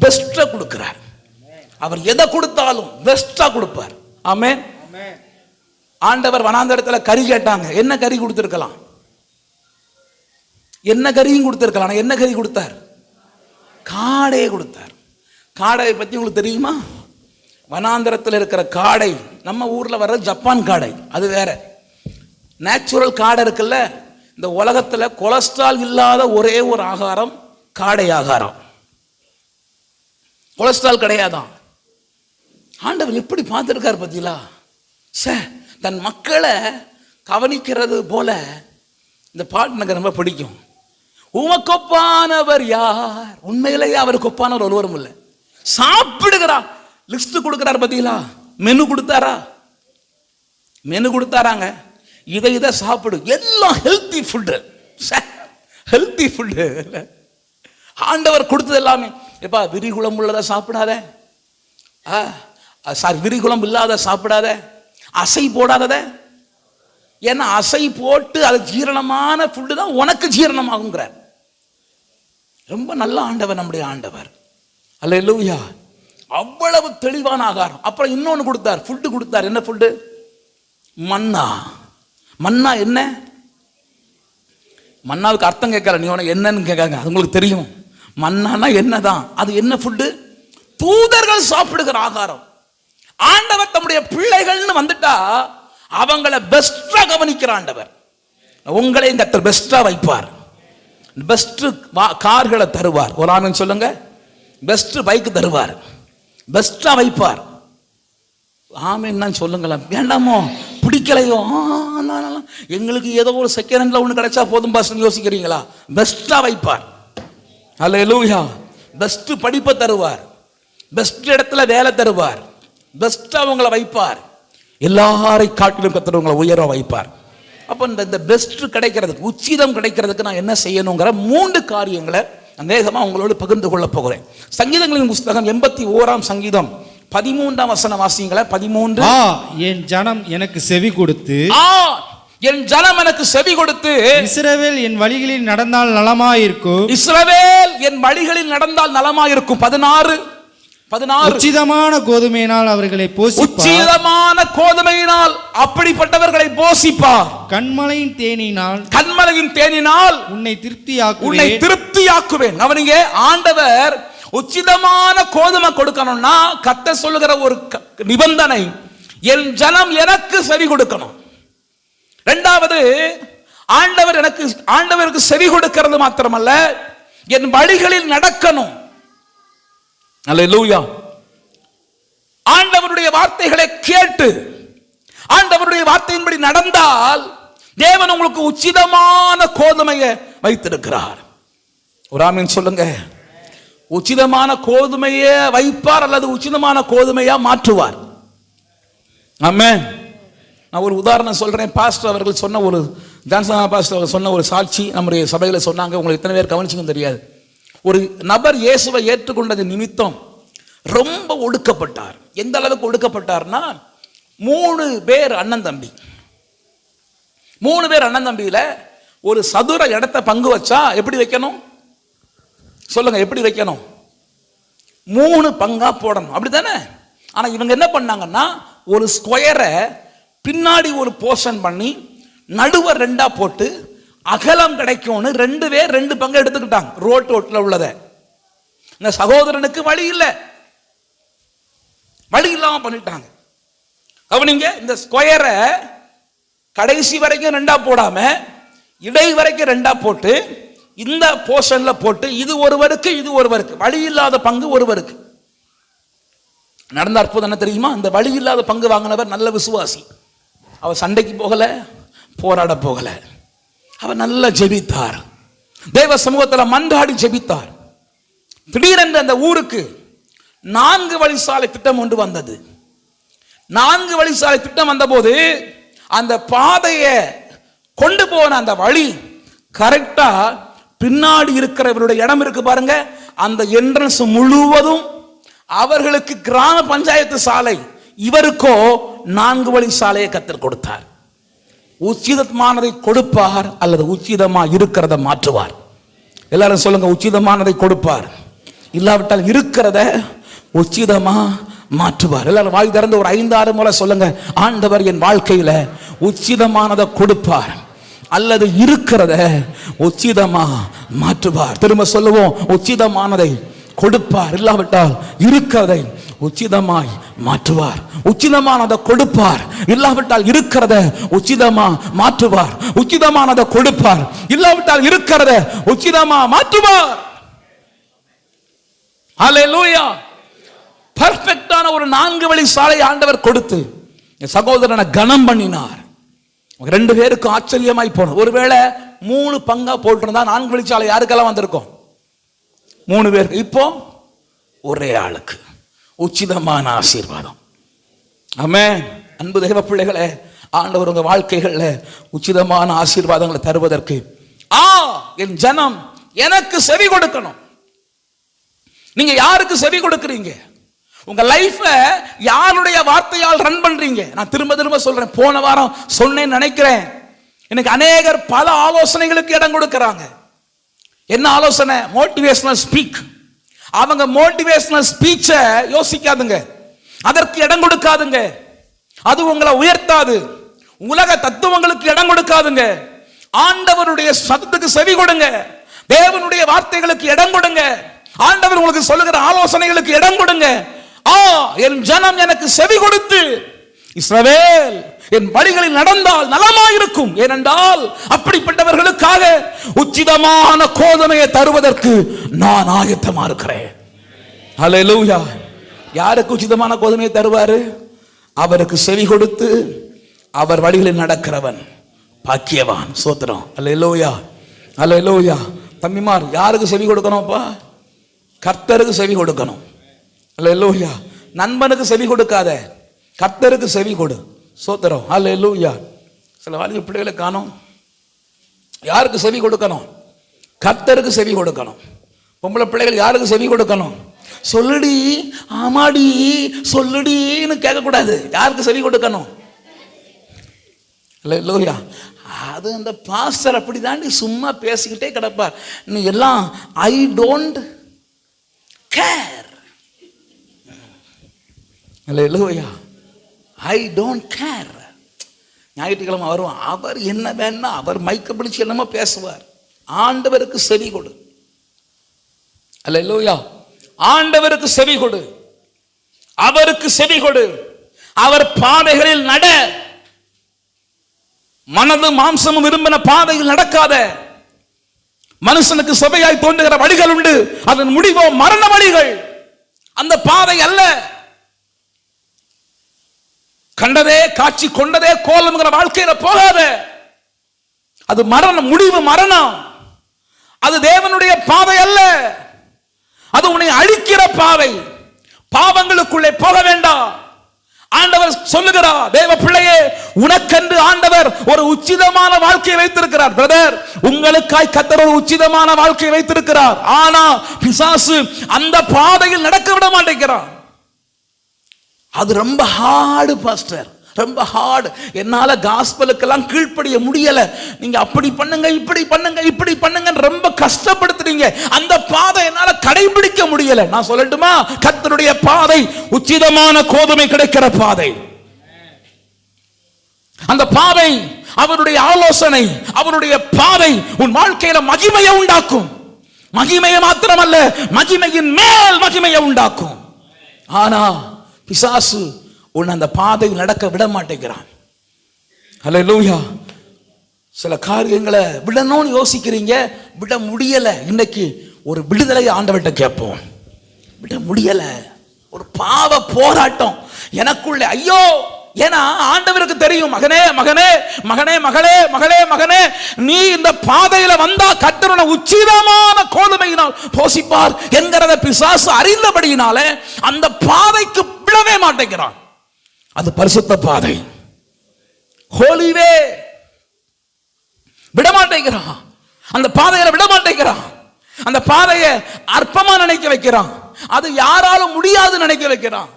பெஸ்டா கொடுக்கிறார். அவர் எதை கொடுத்தாலும் பெஸ்டா கொடுப்பார். ஆமென். ஆண்டவர் வனாந்தரத்துல கறி கேட்டாங்க, என்ன கறி கொடுத்திருக்கலாம்? என்ன கறியும் கொடுத்திருக்கலாம். என்ன கறி கொடுத்தார்? காடையை கொடுத்தார். காடையை பத்தி உங்களுக்கு தெரியுமா? வனாந்தரத்தில் இருக்கிற காடை, நம்ம ஊர்ல வர்ற ஜப்பான் காடை அது வேற. நேச்சுரல் காடை இருக்குல்ல, இந்த உலகத்துல கொலஸ்ட்ரால் இல்லாத ஒரே ஒரு ஆகாரம் காடை ஆகாரம். கொலஸ்ட்ரால் கிடையாதான். ஆண்டவர் எப்படி பார்த்திருக்காரு பார்த்தீங்களா? தன் மக்களை கவனிக்கிறது போல. இந்த பாட்டு எனக்கு ரொம்ப பிடிக்கும். உமக்கொப்பானவர் யார்? உண்மையிலேயே அவருக்கு ஒப்பானவர் ஒருவரும் இல்லை. சாப்பிடுகிறா, லிஸ்ட் கொடுக்கிறார் பார்த்தீங்களா? மெனு கொடுத்தாரா? மெனு கொடுத்தாராங்க, இதை சாப்பிடு, எல்லாம் ஹெல்த்தி ஃபுட்டு. ஹெல்த்தி ஃபுட்டு ஆண்டவர் கொடுத்தது எல்லாமே. எப்பா விரிகுளம் உள்ளதை சாப்பிடாத, விரிகுளம் இல்லாத சாப்பிடாத, அசை போடாதத. ஏன்னா அசை போட்டு அது ஜீரணமான ஃபுட்டு தான் உனக்கு ஜீரணமாகுங்கிறார். ரொம்ப நல்ல ஆண்டவர் நம்முடைய ஆண்டவர். அல்லேலூயா. அவ்வளவு தெளிவான ஆகாரம். அப்புறம் இன்னொன்று கொடுத்தார், ஃபுட்டு கொடுத்தார். என்ன ஃபுட்டு? மன்னா. மன்னா என்ன? மன்னாவுக்கு அர்த்தம் கேட்கல, நீ உனக்கு என்னன்னு கேட்காங்க, அது உங்களுக்கு தெரியும். மன்னானா என்னதான்? அது என்ன ஃபுட்டு? தூதர்கள் சாப்பிடுகிற ஆகாரம். ஆண்டவர் தம்முடைய பிள்ளைகள்னு வந்துட்டா அவங்கள பெஸ்டா கவனிக்கிற ஆண்டவர். உங்களையும் கர்த்தர் பெஸ்டா வைப்பார். பெஸ்ட் கார்களை தருவார். ஒரு ஆமென் சொல்லுங்க. பெஸ்ட் பைக் தருவார், பெஸ்டா வைப்பார். ஆமென் தான் சொல்லுங்களேன். வேண்டாமோ பிடிக்கலையோ, எங்களுக்கு ஏதோ ஒரு செகண்ட் ஹேண்ட்ல ஒன்று கிடைச்சா போதும் பாஸ் யோசிக்கிறீங்களா? பெஸ்டா வைப்பார். அல்லேலூயா. பெஸ்ட் படிப்பை தருவார், பெஸ்ட் இடத்துல வேலை தருவார், பெஸ்டா உங்களை வைப்பார். எல்லாரை காட்டிலும் கர்த்தர் உங்களை உயர வைப்பார். அப்போ இந்த பெஸ்ட் கிடைக்கிறதுக்கு, உச்சிதம் கிடைக்கிறதுக்கு நான் என்ன செய்யணுங்கிற 3 காரியங்களை அநேகமாக உங்களோடு பகிர்ந்து கொள்ள போகிறேன். சங்கீதங்களின் புஸ்தகம் 81ஆம் சங்கீதம் 13ஆம் வசனம் வாசிங்களேன். 13. என் ஜனம் எனக்கு செவி கொடுத்து, என் ஜனம் எனக்கு செவி கொடுத்து, இஸ்ரவேல் என் வழிகளில் நடந்தால் நலமாயிருக்கும், இஸ்ரவேல் என் வழிகளில் நடந்தால் நலமாயிருக்கும். 16. உச்சிதமான கோதுமையினால் அவர்களை போஷிப்பார், உச்சிதமான கோதுமையினால் அப்படிப்பட்டவர்களை போஷிப்பார். கண்மலையின் தேனினால் உன்னை திருப்தியாக்குவேன். அவனுங்க ஆண்டவர் உச்சிதமான கோதுமை கொடுக்கணும்னா கர்த்தர் சொல்லுகிற ஒரு நிபந்தனை, என் ஜனம் எனக்கு செவி கொடுக்கணும். இரண்டாவது, ஆண்டவருக்கு செவி கொடுக்கிறது மாத்திரமல்ல, என் வழிகளில் நடக்கணும். அல்லேலூயா. ஆண்டவருடைய வார்த்தைகளை கேட்டு ஆண்டவருடைய வார்த்தையின்படி நடந்தால் தேவன் உங்களுக்கு உச்சிதமான கோதுமையை வைத்திருக்கிறார். ஒரு ஆமென் சொல்லுங்க. உச்சிதமான கோதுமையை வைப்பார் அல்லது உச்சிதமான கோதுமையா மாற்றுவார். ஆமென். நான் ஒரு உதாரணம் சொல்றேன். பாஸ்டர் அவர்கள் சொன்ன ஒரு ஜான்சன் பாஸ்டர் அவர்கள் சொன்ன ஒரு சாட்சி நம்முடைய சபையில் சொன்னாங்க. உங்களுக்கு எத்தனை பேர் கவனிச்சுக்கும் தெரியாது. ஒரு நபர் இயேசுவை ஏற்றுக்கொண்டது நிமித்தம் ரொம்ப ஒடுக்கப்பட்டார். எந்த அளவுக்கு ஒடுக்கப்பட்டார்னா 3 பேர் அண்ணன் தம்பி. 3 பேர் அண்ணன் தம்பியில ஒரு சதுர இடத்தை பங்கு வச்சா எப்படி வைக்கணும் சொல்லுங்க? எப்படி வைக்கணும்? 3 பங்கா போடணும், அப்படித்தானே? ஆனா இவங்க என்ன பண்ணாங்கன்னா, ஒரு ஸ்கொயரை பின்னாடி ஒரு போர்ஷன் பண்ணி நடுவர் 2ஆ போட்டு அகலம் கிடைக்கும்னு 2 பேர் 2 பங்கு எடுத்துக்கிட்டாங்க. ரோட்ல உள்ளத. இந்த சகோதரனுக்கு வழி இல்லாம பண்ணிட்டாங்க. கவனிங்க, இந்த ஸ்கொயரை கடைசி வரைக்கும் 2ஆ போடாம இடை வரைக்கும் 2ஆ போட்டு இந்த போர்ஷன்ல போட்டு இது ஒருவருக்கு இது ஒருவருக்கு, வழி இல்லாத பங்கு ஒருவருக்கு. நடந்த அற்புதம் என்ன தெரியுமா? இந்த வழி இல்லாத பங்கு வாங்கினவர் நல்ல விசுவாசி. அவர் சண்டைக்கு போகல, போராட போகல. அவர் நல்லா ஜெபித்தார், தேவ சமூகத்தில் மன்றாடி ஜெபித்தார். திடீரென்று அந்த ஊருக்கு 4 வழிசாலை திட்டம் ஒன்று வந்தது. 4 வழிசாலை திட்டம் வந்தபோது அந்த பாதையை கொண்டு போன அந்த வழி கரெக்டா பின்னாடி இருக்கிறவருடைய இடம் இருக்கு பாருங்க, அந்த என்ட்ரன்ஸ் முழுவதும் அவர்களுக்கு கிராம பஞ்சாயத்து சாலை, இவருக்கோ 4 வழி சாலையை கர்த்தர் கொடுத்தார். உச்சிதமானதை கொடுப்பார் அல்லது உச்சிதமா இருக்கிறத மாற்றுவார். எல்லாரும் சொல்லுங்க, உச்சிதமானதை கொடுப்பார், இல்லாவிட்டால் இருக்கிறத உச்சிதமா மாற்றுவார். எல்லாரும் வாய் திறந்து ஒரு 5-6 முறை சொல்லுங்க, ஆண்டவர் என் வாழ்க்கையில உச்சிதமானதை கொடுப்பார் அல்லது இருக்கிறத உச்சிதமா மாற்றுவார். திரும்ப சொல்லுவோம், உச்சிதமானதை கொடுப்பார், இல்லாவிட்டால் இருக்கிறதை உச்சிதமாய் மாற்றுவார். உச்சிதமானதை கொடுப்பார், இல்லாவிட்டால் இருக்கிறத உச்சிதமா மாற்றுவார். உச்சிதமானதை கொடுப்பார், இல்லாவிட்டால் இருக்கிறத உச்சிதமா மாற்றுவார். ஹல்லேலூயா. பெர்ஃபெக்ட்டான ஒரு 4 வழி சாலை ஆண்டவர் கொடுத்து சகோதரனை கனம் பண்ணினார். 2 பேருக்கு ஆச்சரியமாய் போனோம். ஒருவேளை 3 பங்கா போட்டிருந்தா 4 வழி சாலை யாருக்கெல்லாம் வந்திருக்கும்? 3 பேருக்கு. இப்போ ஒரே ஆளுக்கு உச்சிதமான ஆசீர்வாதம். ஆமென். அன்பு தேவ பிள்ளைகளே, ஆண்டவர் உங்க வாழ்க்கைகள்ல உச்சிதமான ஆசீர்வாதங்களை தருவதற்கு என் ஜனம் எனக்கு செவி கொடுக்கணும். நீங்க யாருக்கு செவி கொடுக்கிறீங்க? உங்க லைஃப யாருடைய வார்த்தையால் ரன் பண்றீங்க? நான் திரும்ப திரும்ப சொல்றேன், போன வாரம் சொன்னேன்னு நினைக்கிறேன். எனக்கு அநேகர் பல ஆலோசனைகளுக்கு இடம் கொடுக்கிறாங்க. என்ன ஆலோசனை? Motivational speak. அவங்க மோட்டிவேஷனல் ஸ்பீச்ச யோசிக்காதுங்க, அதற்கு இடம் கொடுக்காதுங்க. அது உங்களை உயர்த்தாது. உலக தத்துவங்களுக்கு இடம் கொடுக்காதுங்க. ஆண்டவருடைய சத்தத்துக்கு செவி கொடுங்க. தேவனுடைய வார்த்தைகளுக்கு இடம் கொடுங்க. ஆண்டவர் உங்களுக்கு சொல்லுகிற ஆலோசனைகளுக்கு இடம் கொடுங்க. என் ஜனம் எனக்கு செவி கொடுத்து இஸ்ரவேல் என் வழிகளில் நடந்தால் நலமாயிருக்கும். ஏனென்றால் அப்படிப்பட்டவர்களுக்காக உச்சிதமான கோதுமையை தருவதற்கு நான் ஆயத்தமா இருக்கிறேன். ஹல்லேலூயா. யாருக்கு உச்சிதமான கோதுமையை தருவாரு? அவருக்கு செவி கொடுத்து அவர் வழிகளில் நடக்கிறவன் பாக்கியவான். சோத்திரம். ஹல்லேலூயா, ஹல்லேலூயா. தம்பிமார், யாருக்கு செவி கொடுக்கணும்ப்பா? கர்த்தருக்கு செவி கொடுக்கணும். ஹல்லேலூயா. நண்பனுக்கு செவி கொடுக்காத, கர்த்தருக்கு செவி கொடு. சோத்திரம். ஹல்லேலூயா. சில வாலிப பிள்ளைகளை காணோம். யாருக்கு செவி கொடுக்கணும்? கர்த்தருக்கு செவி கொடுக்கணும். பொம்பளை பிள்ளைகள் யாருக்கு செவி கொடுக்கணும்? சொல்லுடி, ஆமாடி, சொல்லுடின்னு கேட்கக்கூடாது. யாருக்கு செவி கொடுக்கணும்? ஹல்லேலூயா. அது அந்த பாஸ்டர் அப்படி தாண்டி சும்மா பேசிக்கிட்டே கிடப்பார். நீ எல்லாம் I don't care. Hallelujah. I don't care. ஞாயிற்றுக்கிழமை வரும், அவர் என்ன வேணா அவர் மைக்க பிடிச்சு என்னமோ பேசுவார். ஆண்டவருக்கு செவி கொடு. ஹல்லேலூயா. ஆண்டவருக்கு செவி கொடு, அவருக்கு செவி கொடு. அவர் பாதைகளில் நட. மனது மாம்சமும் விரும்பின பாதையில் நடக்காத. மனுஷனுக்கு சபையாய் தோன்றுகிற வழிகள் உண்டு, அதன் முடிவோ மரண வழிகள். அந்த பாதை அல்ல. கண்டதே காட்சி கொண்டதே கோலம்ங்கிற வாழ்க்கையில போகாத. அது மரணம், முடிவு மரணம். அது தேவனுடைய பாதை அல்ல. அது உன்னை அழிக்கிற பாதை. பாவங்களுக்குள்ளே போக வேண்டாம். ஆண்டவர் சொல்லுகிறார், தேவ பிள்ளையே, உனக்கென்று ஆண்டவர் ஒரு உச்சிதமான வாழ்க்கையை வைத்திருக்கிறார். பிரதர், உங்களுக்காய் கர்த்தர் ஒரு உச்சிதமான வாழ்க்கையை வைத்திருக்கிறார். ஆனா பிசாசு அந்த பாதையில் நடக்க விட மாட்டேங்கிறான். அது ரொம்ப ஹார்டு பாஸ்டர், ரொம்ப ஹார்டு. என்னால காஸ்பலுக்கெல்லாம் கீழ்ப்படிய முடியல. நீங்க அப்படி பண்ணுங்க, இப்படி பண்ணுங்க, இப்படி பண்ணுங்க, ரொம்ப கஷ்டப்படுத்துறீங்க. அந்த பாதை என்னால கடைபிடிக்க முடியல. நான் சொல்லட்டுமா, கர்த்தருடைய பாதை உச்சிதமான கோதுமை கிடைக்கிற பாதை. அந்த பாதை, அவருடைய ஆலோசனை, அவருடைய பாதை உன் வாழ்க்கையில மகிமையை உண்டாக்கும். மகிமையை மாத்திரமல்ல, மகிமையின் மேல் மகிமையை உண்டாக்கும். ஆனா பிசாசு உன்னை அந்த பாதையில் நடக்க விட மாட்டேங்கிறான். ஹல்லேலூயா. சில காரியங்களை விடணும்னு யோசிக்கிறீங்க, விட முடியல. இன்னைக்கு ஒரு விடுதலை ஆண்டவர்கிட்ட கேட்போம். விட முடியல. ஒரு பாவ போராட்டம் எனக்குள்ள. ஐயோ, ஏன்னா ஆண்டவருக்கு தெரியும், மகனே மகனே மகனே மகளே மகளே மகனே, நீ இந்த பாதையில வந்தா கர்த்தருடைய உச்சிதமான கோதுமையினால் போஷிப்பார் என்கிறத பிசாசு அறிந்தபடியினால அந்த பாதைக்கு விடவே மாட்டேங்கிறான். அது பரிசுத்த பாதை, ஹோலிவே. விட மாட்டேங்கிறான். அந்த பாதையில விட மாட்டேங்கிறான். அந்த பாதையை அற்பமா நினைக்க வைக்கிறான். அது யாராலும் முடியாது நினைக்க வைக்கிறான்.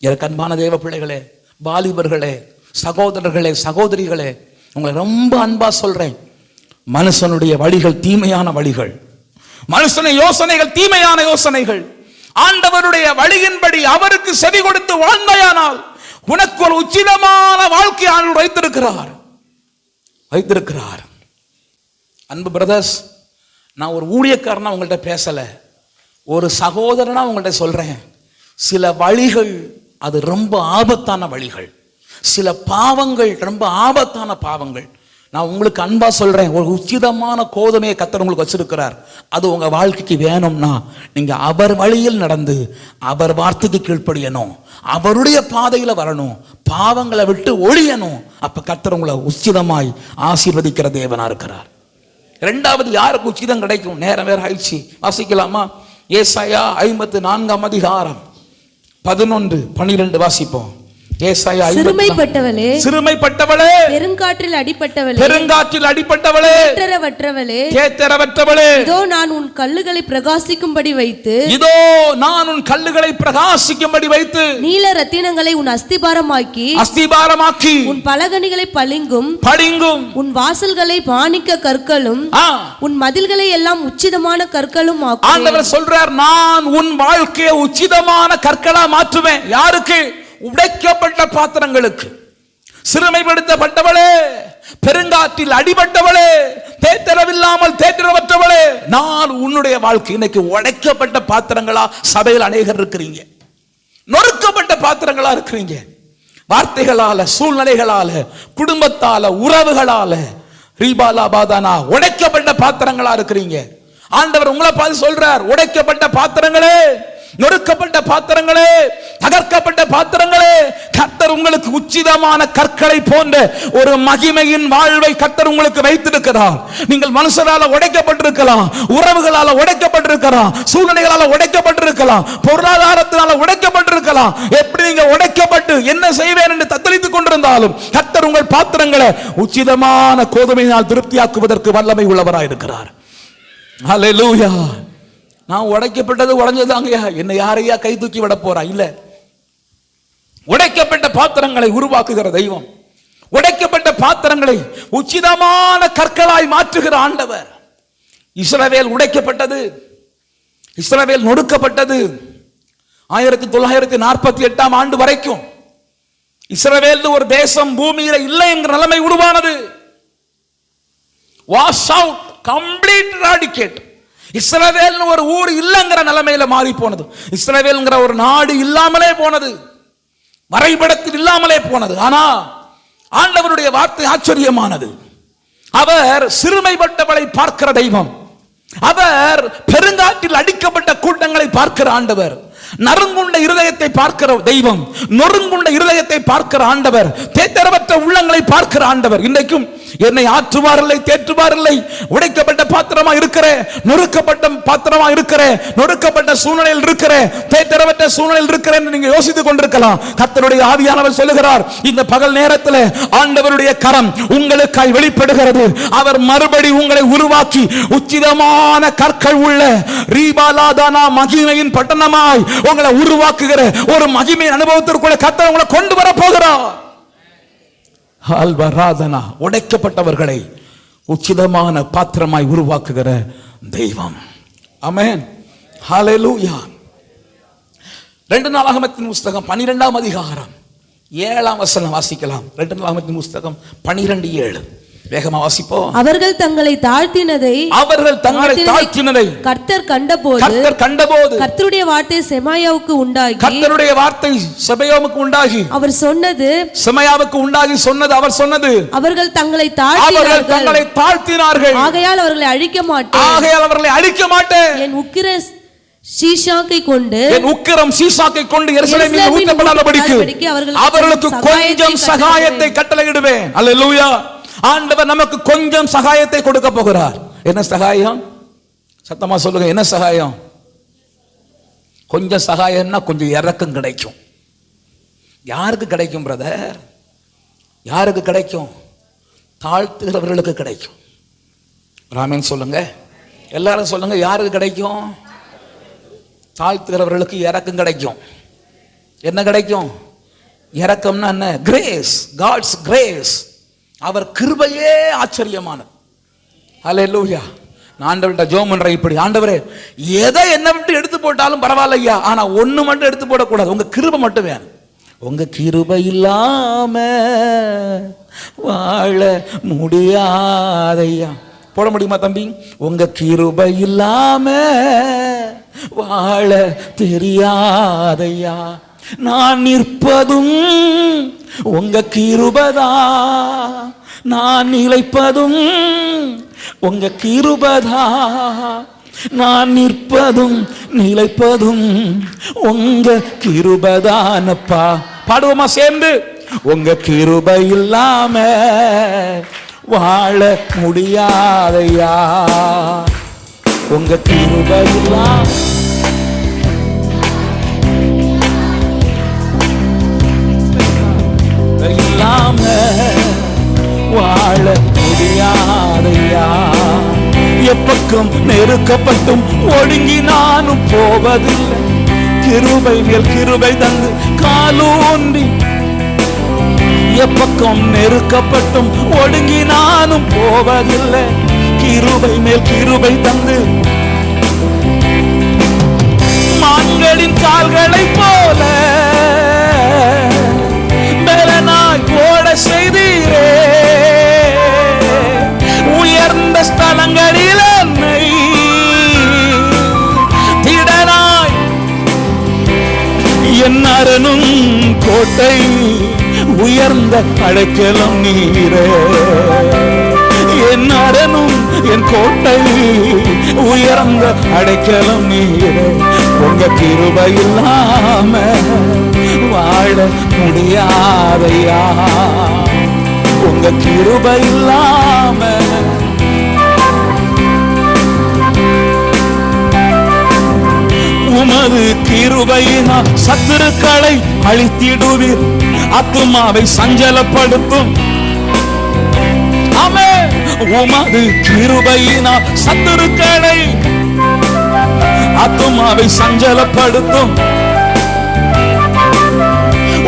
எனக்கு அன்பான தேவ பிள்ளைகளே, வாலிபர்களே, சகோதரர்களே, சகோதரிகளே, உங்களை ரொம்ப அன்பா சொல்றேன். மனுஷனுடைய வழிகள் தீமையான வழிகள். மனுஷனுடைய யோசனைகள் தீமையான யோசனைகள். ஆண்டவருடைய வழியின்படி அவருக்கு செவி கொடுத்து வாழ்ந்தாயானால் உனக்கு ஒரு உச்சிதமான வாழ்க்கை ஆண்டவர் வைத்திருக்கிறார். அன்பு பிரதர்ஸ், நான் ஒரு ஊழியக்காரனா உங்கள்கிட்ட பேசல, ஒரு சகோதரனா உங்கள்கிட்ட சொல்றேன். சில வழிகள் அது ரொம்ப ஆபத்தான வழிகள். சில பாவங்கள் ரொம்ப ஆபத்தான பாவங்கள். நான் உங்களுக்கு அன்பா சொல்றேன், ஒரு உச்சிதமான கோதுமையை கர்த்தர் உங்களுக்கு வச்சிருக்கிறார். அது உங்க வாழ்க்கைக்கு வேணும்னா நீங்க அவர் வழியில் நடந்து அவர் வார்த்தைக்கு கீழ்ப்படியணும், அவருடைய பாதையில வரணும், பாவங்களை விட்டு ஒழியணும். அப்ப கர்த்தர் உங்களை உச்சிதமாய் ஆசீர்வதிக்கிற தேவனா இருக்கிறார். இரண்டாவது யாருக்கு உச்சிதம் கிடைக்கும்? நேரம் வேற ஆயிடுச்சு, வாசிக்கலாமா? ஏசாயா 54 அதிகாரம் 11-12 வாசிப்போம். ஏசாயா சிறுமைப்பட்டவளே, சிறுமைப்பட்டவளே, பெருங்காற்றில் அடிபட்டவளே, பெருங்காற்றில் அடிபட்டவளே, தேற்றரவற்றவளே, தேற்றரவற்றவளே, இதோ நான் உன் கல்லுகளை பிரகாசிக்கும்படி வைத்து, இதோ நான் உன் கல்லுகளை பிரகாசிக்கும்படி வைத்து, நீல ரத்தினங்களை உன் அஸ்திபாரமாக்கி, அஸ்திபாரமாக்கி, உன் பலகணிகளை பளிங்கும், உன் வாசல்களை மாணிக்க கற்களும், உன் மதில்களை எல்லாம் உச்சிதமான கற்களும் ஆக்குவேன். ஆண்டவர் சொல்றார், நான் உன் வாழ்க்கையை உச்சிதமான கற்களா மாற்றுவேன். யாருக்கு? உடைக்கப்பட்ட பாத்திரங்களுக்கு. சிறுமைப்படுத்தப்பட்டவளே, பெருங்காற்றில் அடிபட்டவளே, தேற்றரவில்லாமல் தேற்றரவற்றவளே, நான் உன்னுடைய வாழ்க்கை. இன்னைக்கு உடைக்கப்பட்ட பாத்திரங்களா சபையில் அநேகர் இருக்கிறீங்க. நொறுக்கப்பட்ட பாத்திரங்களா இருக்கிறீங்க. வார்த்தைகளால, சூழ்நிலைகளால, குடும்பத்தால, உறவுகளால, ரீபாலாபாதானா உடைக்கப்பட்ட பாத்திரங்களா இருக்கிறீங்க. ஆண்டவர் உங்களை பார்த்து சொல்றார், உடைக்கப்பட்ட பாத்திரங்களே, நொறுக்கப்பட்ட பாத்திரங்களே, தகர்க்கப்பட்ட பாத்திரங்களே, கர்த்தர் உங்களுக்கு உச்சிதமான கற்களை போன்ற ஒரு மகிமையின் வாழ்வை கர்த்தர் உங்களுக்கு வைத்திருக்கிறார். நீங்கள் மனுஷரால உடைக்கப்பட்டிருக்கலாம், உறவுகளால உடைக்கப்பட்டிருக்கலாம், சூழ்நிலைகளால உடைக்கப்பட்டிருக்கலாம், பொருளாதாரத்தினால உடைக்கப்பட்டிருக்கலாம். எப்படி நீங்க உடைக்கப்பட்டு என்ன செய்வேன் என்று தத்தளித்துக் கொண்டிருந்தாலும் கர்த்தர் உங்கள் பாத்திரங்களை உச்சிதமான கோதுமையினால் திருப்தியாக்குவதற்கு வல்லமை உள்ளவராய் இருக்கிறார். ஹல்லேலூயா. நான் உடைக்கப்பட்டது உடைஞ்சதாங்கய்யா, என்னை யாரையா கை தூக்கி விட போறா? இல்ல, உடைக்கப்பட்ட பாத்திரங்களை உருவாக்குகிற தெய்வம், உடைக்கப்பட்ட பாத்திரங்களை உச்சிதமான கற்களாய் மாற்றுகிற ஆண்டவர். இஸ்ரவேல் உடைக்கப்பட்டது, இஸ்ரவேல் நொறுக்கப்பட்டது. 1948 ஆண்டு வரைக்கும் இஸ்ரவேல் ஒரு தேசம் பூமியில இல்லை என்கிற நிலைமை உருவானது. Wash out, complete eradicate. Israel ஒரு ஊர் இல்லைங்கிற நிலைமையில மாறி போனது. இஸ்ரவேல்ங்கிற ஒரு நாடு இல்லாமலே போனது, வரைபடத்தில் இல்லாமலே போனது. ஆனா ஆண்டவருடைய வார்த்தை ஆச்சரியமானது. அவர் சிறுமைப்பட்டவளை பார்க்கிற தெய்வம். அவர் பெருங்காற்றில் அடிக்கப்பட்ட கூட்டங்களை பார்க்கிற ஆண்டவர். நறுங்குண்ட இருதயத்தை பார்க்கிற தெய்வம், நொறுங்குண்ட இருதயத்தை பார்க்கிற ஆண்டவர், தேற்றரவற்ற உள்ளங்களை பார்க்கிற ஆண்டவர். இன்றைக்கும் என்னை ஆற்றுவாரில்லை, தேற்றுவாரில்லை, உடைக்கப்பட்ட பாத்திரமா இருக்கிற, நொறுக்கப்பட்ட பாத்திரமா இருக்கிற, நொறுக்கப்பட்ட சூழ்நிலையில் இருக்கிற, தேற்றரவற்ற சூழ்நிலையில் இருக்கிற என்று நீங்க யோசித்துக் கொண்டிருக்கலாம். கர்த்தருடைய ஆவியானவர் சொல்லுகிறார், இந்த பகல் நேரத்தில் ஆண்டவருடைய கரம் உங்களுக்காய் வெளிப்படுகிறது. அவர் மறுபடி உங்களை உருவாக்கி உச்சிதமான கற்கள் உள்ள ரீபாலாதானா மகிமையின் பட்டணமாய் உங்களை உருவாக்குகிற ஒரு மகிமையின் அனுபவத்திற்குள்ள கர்த்தர் உங்களை கொண்டு வர போகிறார். ஆல்வராதனா, உடைக்கப்பட்டவர்களை உச்சிதமான பாத்திரமாய் உருவாக்குகிற தெய்வம். ஆமென், ஹல்லேலூயா. 2 நாளாகமத்தின் புஸ்தகம் 12ஆம் அதிகாரம் 7ஆம் வசனம் வாசிக்கலாம். 2 நாளாகமத்தின் புஸ்தகம் 12:7 வேகமா வாசிப்போம். அவர்கள் தங்களை தாழ்த்தினதை கர்த்தர் கண்டபோது கர்த்தருடைய வார்த்தை செமாயாவுக்கு உண்டாகி அவர் சொன்னது, செமாயாவுக்கு உண்டாகி சொன்னது, அவர் சொன்னது, அவர்கள் தங்களை தாழ்த்தினார்கள், ஆகையால் அவர்களை அழிக்க மாட்டேன், என் உக்கிரம் சீஷாக்கை கொண்டு எருசலேமில் ஊற்றப்படாதபடிக்கு அவர்களுக்கு கொஞ்சம் சகாயத்தை கட்டளையிடுவேன். அல்லேலூயா. ஆண்டவர் நமக்கு கொஞ்சம் சகாயத்தை கொடுக்க போகிறார். என்ன சகாயம்? சத்தமா சொல்லுங்க, என்ன சகாயம்? கொஞ்சம் சகாயம்னா கொஞ்சம் இறக்கம் கிடைக்கும். யாருக்கு கிடைக்கும் பிரதர்? யாருக்கு கிடைக்கும்? தாழ்த்துகிறவர்களுக்கு கிடைக்கும். ராமன் சொல்லுங்க, எல்லாரும் சொல்லுங்க, யாருக்கு கிடைக்கும்? தாழ்த்துகிறவர்களுக்கு இறக்கம் கிடைக்கும். என்ன கிடைக்கும்? இறக்கம்னா என்ன? Grace, God's grace. அவர் கிருபையே ஆச்சரியமானது. ஹல்லேலூயா. நான் ஆண்டவர்கிட்ட ஜெபம் பண்றேன் இப்படி, ஆண்டவரே எதை என்ன விட்டு எடுத்து போட்டாலும் பரவாயில்லையா, ஆனா ஒண்ணு மட்டும் எடுத்து போடக்கூடாது, உங்க கிருபை மட்டும் வேணும். உங்க கிருபை இல்லாம வாழ முடியாதையா. போட முடியுமா தம்பி? உங்க கிருபை இல்லாம வாழ தெரியாதையா. நான் நிற்பதும் உங்க கிருபைதா, நான் நிலைப்பதும் உங்க கிருபைதா, நான் நிற்பதும் நிலைப்பதும் உங்க கிருபைதானப்பா. பாடுவோமா சேர்ந்து? உங்க கிருபை இல்லாம வாழ முடியாதையா, உங்க கிருபை இல்லாம. இல்லாம வாழ முடியாதையா. எப்பக்கம் நெருக்கப்பட்டும் ஒடுங்கி நானும் போவதில்லை. கிருபை மேல் கிருபை தந்து காலூன்றி. எப்பக்கம் நெருக்கப்பட்டும் ஒடுங்கி நானும் போவதில்லை. கிருபை மேல் கிருபை தந்து மான்களின் கால்களை போல பலனாய் ஓட செய்தீரே. உயர்ந்த ஸ்தலங்களில் என்னை திடனாய் என் அரணும் கோட்டை உயர்ந்த அடைக்கலம் நீரே. என் அரணும் என் கோட்டை உயர்ந்த அடைக்கலம் நீரே. உங்க கிருபை இல்லாம வாழ முடியாதையா. உங்க கிருபை இல்லாம உமது கிருபையினால் சத்துருக்களை அழித்திடுவீர். ஆத்துமாவை சஞ்சலப்படுத்தும். ஆமென். உமது கிருபையினால் சத்துருக்களை ஆத்துமாவை சஞ்சலப்படுத்தும்.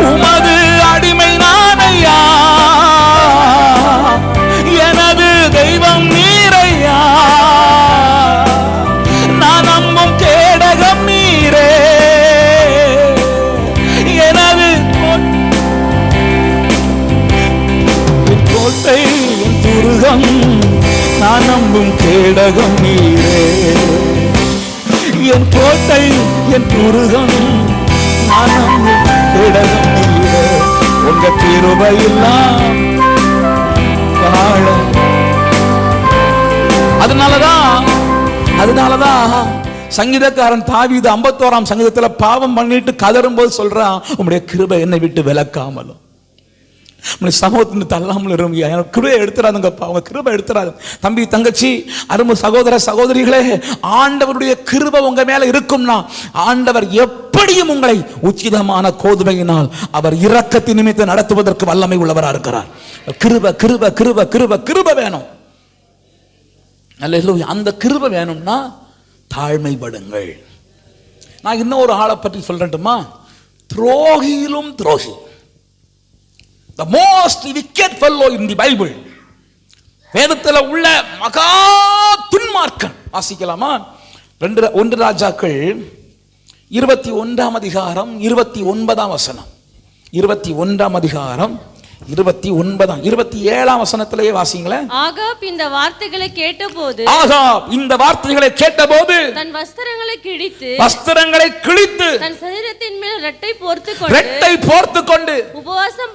உமது அடிமை நானையா, எனது தெய்வம் நீரையா. நான் நம்பும் கேடகம் நீரே, எனது கோட்டை என் துருகம். நான் நம்பும் கேடகம் நீரே, என் கோட்டை என் துருகம். நான் நம்பும் கேடகம் நீரே. உங்க கிருபை எல்லாம் வாழ. அதனாலதான் சங்கீதக்காரன் தாவீது 51ஆம் சங்கீதத்துல பாவம் பண்ணிட்டு கதறும் போது சொல்றான், உம்முடைய கிருபை என்னை விட்டு விலக்காமலும் சமூகத்தின் தள்ளாமல் இருங்க. கிருபை எடுத்துறாதுங்கப்பா, அவங்க கிருபை எடுத்துறாது. தம்பி தங்கச்சி அருமை சகோதர சகோதரிகளே, ஆண்டவருடைய கிருபை உங்க மேல இருக்கும்னா ஆண்டவர் எப்படியும் உங்களை உச்சிதமான கோதுமையினால் அவர் இரக்கத்தின் நிமித்தம் நடத்துவதற்கு வல்லமை உள்ளவராக இருக்கிறார். கிருபை கிருபை கிருபை கிருபை கிருபை வேணும். அல்லேலூயா. அந்த கிருபை வேணும்னா தாழ்மைப்படுங்கள். நான் இன்னும் ஒரு ஆளை பற்றி சொல்றேன்ட்டுமா. துரோகியிலும் துரோகி, the most wicked fellow in the Bible. வேதத்தில் உள்ள மகா துன்மார்க்கன். வாசிக்கலாமா? 1 ராஜாக்கள் 21ஆம் அதிகாரம் 29ஆம் வசனம். 21ஆம் அதிகாரம் 29ஆம் 27ஆம் வசனத்திலேயே வாசிங்களேன். ஆகாப் இந்த வார்த்தைகளை கேட்டபோது தன் வஸ்திரங்களை கிழித்து தன் சரீரத்தின் மேல் ரெட்டை போர்த்துக்கொண்டு உபவாசம்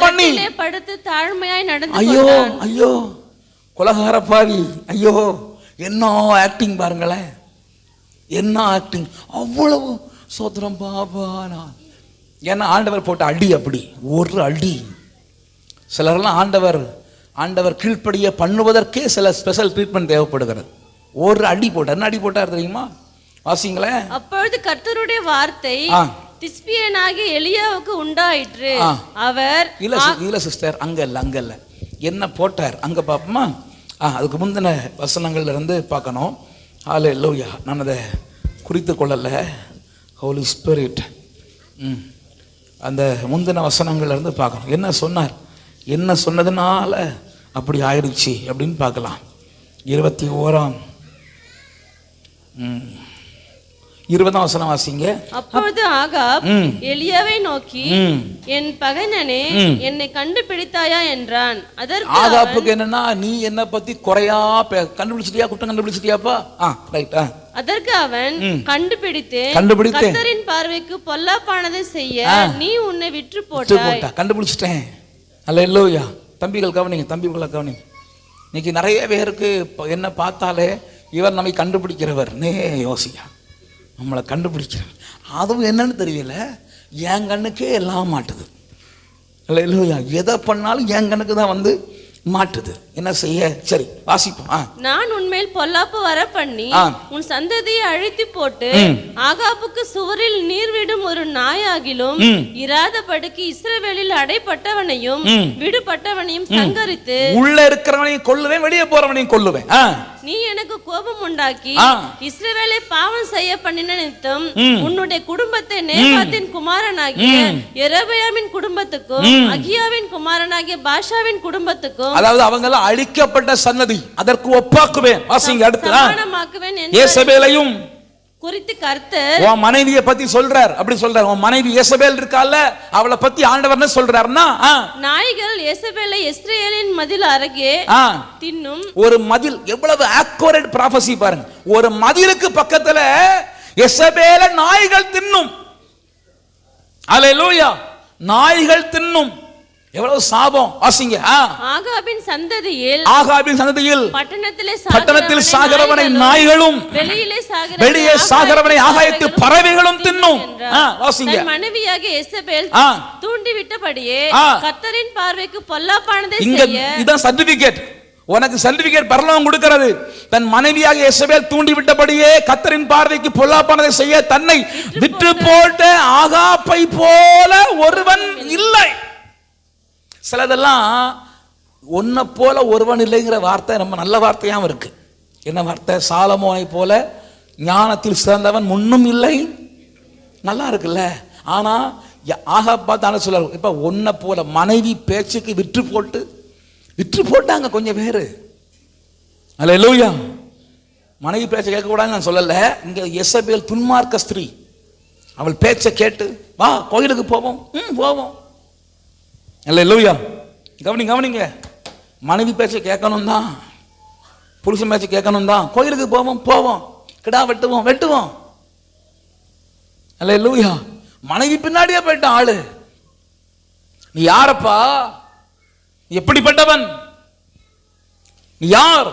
பண்ணி படுத்து தாழ்மையாய் நடந்து கொண்டான். ஐயோ கொலகார பாவி, ஐயோ என்ன ஆக்டிங் பாருங்களேன், என்ன ஆக்டிங். அவ்வளவு சோத்திரம் பாபா. ஏன்னா ஆண்டவர் போட்ட அடி அப்படி ஒரு அடி. சிலரெல்லாம் ஆண்டவர் கீழ்ப்படிய பண்ணுவதற்கே சில ஸ்பெஷல் ட்ரீட்மெண்ட் தேவைப்படுகிறது. ஒரு அடி போட்டார். என்ன அடி போட்டார் தெரியுமா? வாசிங்களேன். அப்பொழுது கர்த்தருடைய வார்த்தை திஸ்பியனாகிய எலியாவுக்கு உண்டாயிற்று. அவர் இல்ல சிஸ்டர், அங்க இல்ல என்ன போட்டார் அங்க பாப்போமா? அதுக்கு முந்தின வசனங்கள்ல இருந்து பார்க்கணும். ஹல்லேலூயா. நான் அதை குறித்து கொள்ளல. ஹோலி ஸ்பிரிட். அந்த முந்தின வசனங்கள்ல இருந்து பார்க்கணும். என்ன சொன்னார், என்ன சொன்னதுனால அப்படி ஆயிடுச்சு அப்படின்னு பார்க்கலாம். 21ஆம் 20ஆம் வசனம் வாசிங்க. அப்பொழுது ஆகாப் எலியாவை நோக்கி, என் பகைஞனே, என்னை கண்டுபிடித்தாயா என்றான். அதற்கு ஆகாப்புக்கு என்னன்னா, நீ என்ன பத்தி குறையா கண்டுபிடிச்சிட்டியா, குற்றம் கண்டுபிடிச்சிட்டியாப்பா? ரைட். அதற்கு அவன், கண்டுபிடித்தேன். கர்த்தரின் பார்வைக்கு பொல்லாப்பானதை செய்ய நீ உன்னை விற்று போட்டாய். கண்டுபிடிச்சிட்டேன். அல்லேலூயா. தம்பிகள் கவனிங்க, தம்பிகளை கவனிங்க. இன்னைக்கு நிறைய பேருக்கு என்ன பார்த்தாலே இவர் நம்மை கண்டுபிடிக்கிறவர் நே யோசியா, நம்மளை கண்டுபிடிக்கிறவர். அதுவும் என்னன்னு தெரியல, என் கண்ணுக்கே எல்லாம் மாட்டுது. அல்லேலூயா. எதை பண்ணாலும் என் கண்ணுக்கு தான் வந்து மாட்டுது. என்ன செய்ய? சரி வாசிப்போம். நான் உன்மேல் பொல்லாப்பு வர பண்ணி உன் சந்ததியை அழித்து போட்டு ஆகாபுக்கு சுவரில் நீர் விடும் ஒரு நாயாகிலும் இராதபடிக்கு இஸ்ரவேலில் அடைப்பட்டவனையும் விடுபட்டவனையும் சங்கரித்து உள்ள இருக்கிறவனையும் கொல்லுவேன், வெளியே போறவனையும் கொல்லுவேன். நீ எனக்கு கோபம் உண்டாக்கி இஸ்ரவேலை பாவம் செய்ய பண்ணின நிமித்தம் உன்னுடைய குடும்பத்தை நேபாத்தின் குமாரனாகிய யெரொபெயாமின் குடும்பத்துக்கும் அகியாவின் குமாரனாகிய பாஷாவின் குடும்பத்துக்கும், அதாவது அவங்க எல்லாம் அழிக்கப்பட்ட சன்னதி, அதற்கு ஒப்பாக்குவேன். வாசிங்க அடுத்து. சமானமாக்குவேன் யேசபேலையும் குறித்து கர்த்தர் உன் மனைவியை பத்தி சொல்றார். அப்படி சொல்றார். உன் மனைவி யேசபேல் இருக்கால, அவளை பத்தி ஆண்டவர் என்ன சொல்றாருன்னா, நாய்கள் யேசபேலை இஸ்ரவேலின் மதில் அருகே தின்னும். ஒரு மதில், எவ்வளவு அக்யூரேட் ப்ராபசி பாருங்க. ஒரு மதிலுக்கு பக்கத்துல யேசபேலை நாய்கள் தின்னும். அல்லேலூயா. நாய்கள் தின்னும். எவ்வளவு சாபம். வாசிங்க. ஆகாபின் சந்ததியில் பட்டணத்தில் சாகிறவனை நாய்களும் வெளியே சாகிறவனை ஆகாயத்து பறவைகளும் தின்னும். வாசிங்க. மனைவியாகிய யேசபேல் தூண்டிவிட்டபடியே கர்த்தரின் பார்வைக்கு பொல்லாப்பானதை செய்ய. இதான் சர்டிபிகேட். உனக்கு சர்டிபிகேட் பரலோகம் கொடுக்கிறது. தன் மனைவியாக யேசபேல் தூண்டி விட்டபடியே கர்த்தரின் பார்வைக்கு பொல்லாப்பானதை செய்ய தன்னை விற்று போட்ட ஆகாப்பை போல ஒருவன் இல்லை. சிலதெல்லாம் ஒன்ன போல ஒருவன் இல்லைங்கிற வார்த்தை ரொம்ப நல்ல வார்த்தையாகவும் இருக்கு. என்ன வார்த்தை? சாலமோனை போல ஞானத்தில் சிறந்தவன் முன்னும் இல்லை. நல்லா இருக்குல்ல? ஆனா ஆகாப்பா தானே சொல்ல, இப்ப ஒன்ன போல மனைவி பேச்சுக்கு விற்று போட்டாங்க கொஞ்சம் பேரு. அல்லேலூயா. மனைவி பேச்சை கேட்கக்கூடாதுன்னு நான் சொல்லல. இங்க யேசபேல் துன்மார்க்க ஸ்திரீ. அவள் பேச்சை கேட்டு வா கோயிலுக்கு போவோம், போவோம். அல்லேலூயா. கவனிங்க. மனைவி பேச்சை கேட்கணும் தான், புருஷன் பேச்சை கேட்கணும் தான். கோயிலுக்கு போவோம், கிடா வெட்டுவோம். அல்லேலூயா. மனைவி பின்னாடியே போயிட்டான் ஆளு. நீ யாரப்பா? எப்படிப்பட்டவன்? நீ யார்?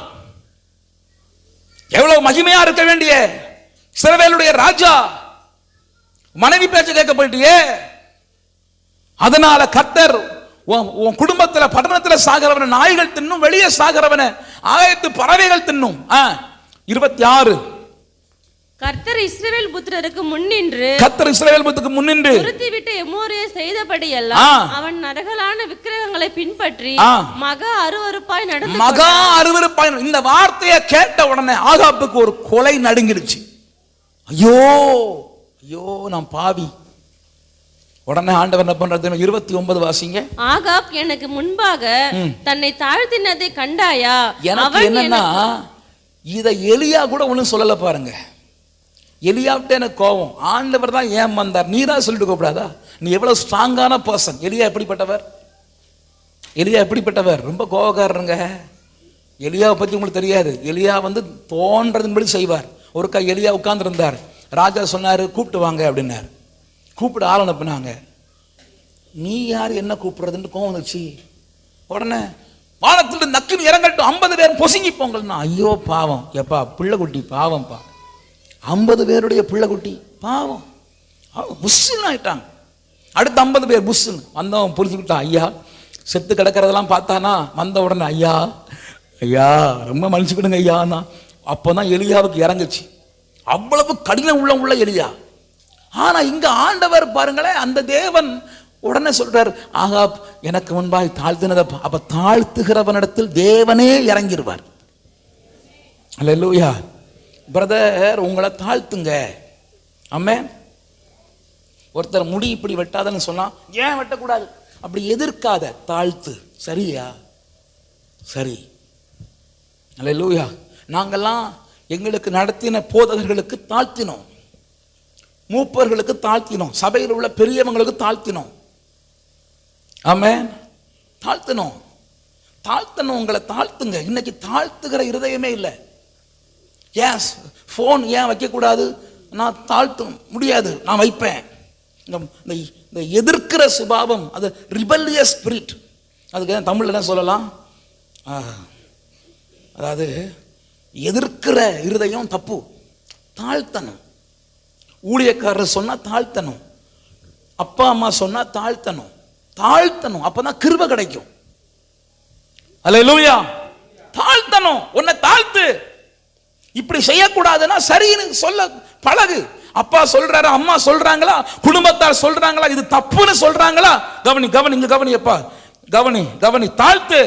எவ்வளவு மகிமையா இருக்க வேண்டிய இஸ்ரவேலுடைய ராஜா, மனைவி பேச்சை கேட்க போயிட்டியே. அதனால கர்த்தர் உன் குடும்பத்துல பட்டணத்துல சாகிறவன நாய்கள் தின்னும், வெளியே சாகிறவன ஆகாயத்து பறவைகள் தின்னும். 26 கர்த்தர் இஸ்ரவேல் புத்திரருக்கு முன்னின்று துரத்திவிட்ட எமோரியை செய்தபடியெல்லாம் அவன் நரகலான விக்கிரகங்களை பின்பற்றி மகா அருவருப்பாய் நடந்து. இந்த வார்த்தையை கேட்ட உடனே ஆகாப்புக்கு ஒரு கொலை நடுங்கிடுச்சு. ஐயோ நான் பாவி. உடனே ஆண்டவர் என்ன பண்றது? 29 வாசிங்க. ஆகாப் எனக்கு முன்பாக தன்னை தாழ்த்தினதை கண்டாயா? எனக்கு என்னன்னா, இத எலியா கூட ஒண்ணும் சொல்லல பாருங்க. எலியாவிட்ட எனக்கு கோபம். ஆண்டவர் தான் ஏன் வந்தார், நீ தான் சொல்லிட்டு கூடாதா? நீ எவ்வளவு ஸ்ட்ராங்கான பர்சன். எலியா எப்படிப்பட்டவர்? ரொம்ப கோபக்காரருங்க. எலியாவை பத்தி உங்களுக்கு தெரியாது. எலியா தோன்றதுபடி செய்வார். ஒருக்கா எலியா உட்கார்ந்து இருந்தார். ராஜா சொன்னாரு கூப்பிட்டு வாங்க அப்படின்னாரு. கூப்பிட ஆள் அனுப்புனாங்க. நீ யார் என்ன கூப்பிடுறதுன்னு கோவம் வந்துச்சு. உடனே வானத்தில் நக்கின்னு இறங்கட்டும், 50 பேர் பொசுங்கி போங்கள்னா. ஐயோ பாவம், எப்பா பிள்ளைக்குட்டி பாவம்ப்பா, 50 பேருடைய பிள்ளைக்குட்டி பாவம். புஷ்ஷுன்னு ஆயிட்டாங்க. அடுத்த 50 பேர் புஷ்ஷுன்னு வந்தவன் புரிஞ்சுக்கிட்டான். ஐயா செத்து கிடக்கிறதெல்லாம் பார்த்தானா, வந்த உடனே ஐயா ரொம்ப மன்னிச்சுக்கிடுங்க ஐயான்னா. அப்போதான் எலியாவுக்கு இறங்குச்சு. அவ்வளவு கடின உள்ள எலியா. ஆனா இங்க ஆண்டவர் பாருங்களேன், அந்த தேவன் உடனே சொல்றார், ஆகாப் எனக்கு முன்பாய் தாழ்த்தினத. அப்ப தாழ்த்துகிறவனிடத்தில் தேவனே இறங்கிடுவார். அல்லேலூயா. பிரதர் உங்களை தாழ்த்துங்க. ஆமென். ஒருத்தர் முடி இப்படி வெட்டாதன்னு சொன்னா, ஏன் வெட்டக்கூடாது? அப்படி எதிர்க்காத, தாழ்த்து. சரியா? சரி. அல்லேலூயா. நாங்கெல்லாம் எங்களுக்கு நடத்தின போதகர்களுக்கு தாழ்த்தினோம், மூப்பர்களுக்கு தாழ்த்தினோம், சபையில் உள்ள பெரியவங்களுக்கு தாழ்த்தினோம். ஆமென். தாழ்த்தணும். உங்களை தாழ்த்துங்க. இன்னைக்கு தாழ்த்துகிற இருதயமே இல்லை. ஏன் போன் ஏன் வைக்கக்கூடாது? நான் தாழ்த்த முடியாது, நான் வைப்பேன். இந்த எதிர்க்கிற சுபாவம், அது ரிபல்லியஸ் ஸ்பிரிட். அதுக்கு தமிழ்ல என்ன சொல்லலாம்? அதாவது எதிர்க்கிற இருதயம் தப்பு. தாழ்த்தணும். ஊழியக்காரர் சொன்னா தாழ்த்தணும், அப்பா அம்மா சொன்னா தாழ்த்தணும். அப்பதான் கிருபை கிடைக்கும். அல்லேலூயா. தாழ்த்தணும், உன்னை தாழ்த்து. இப்படி செய்யக்கூடாதுன்னா சரின்னு சொல்ல பழகு. அப்பா சொல்றாரு, அம்மா சொல்றாங்களா, குடும்பத்தார் சொல்றாங்களா, இது தப்புன்னு சொல்றாங்களா, கவனி கவனி, இங்க கவனி, அப்பா கவனி கவனி, தாழ்த்து.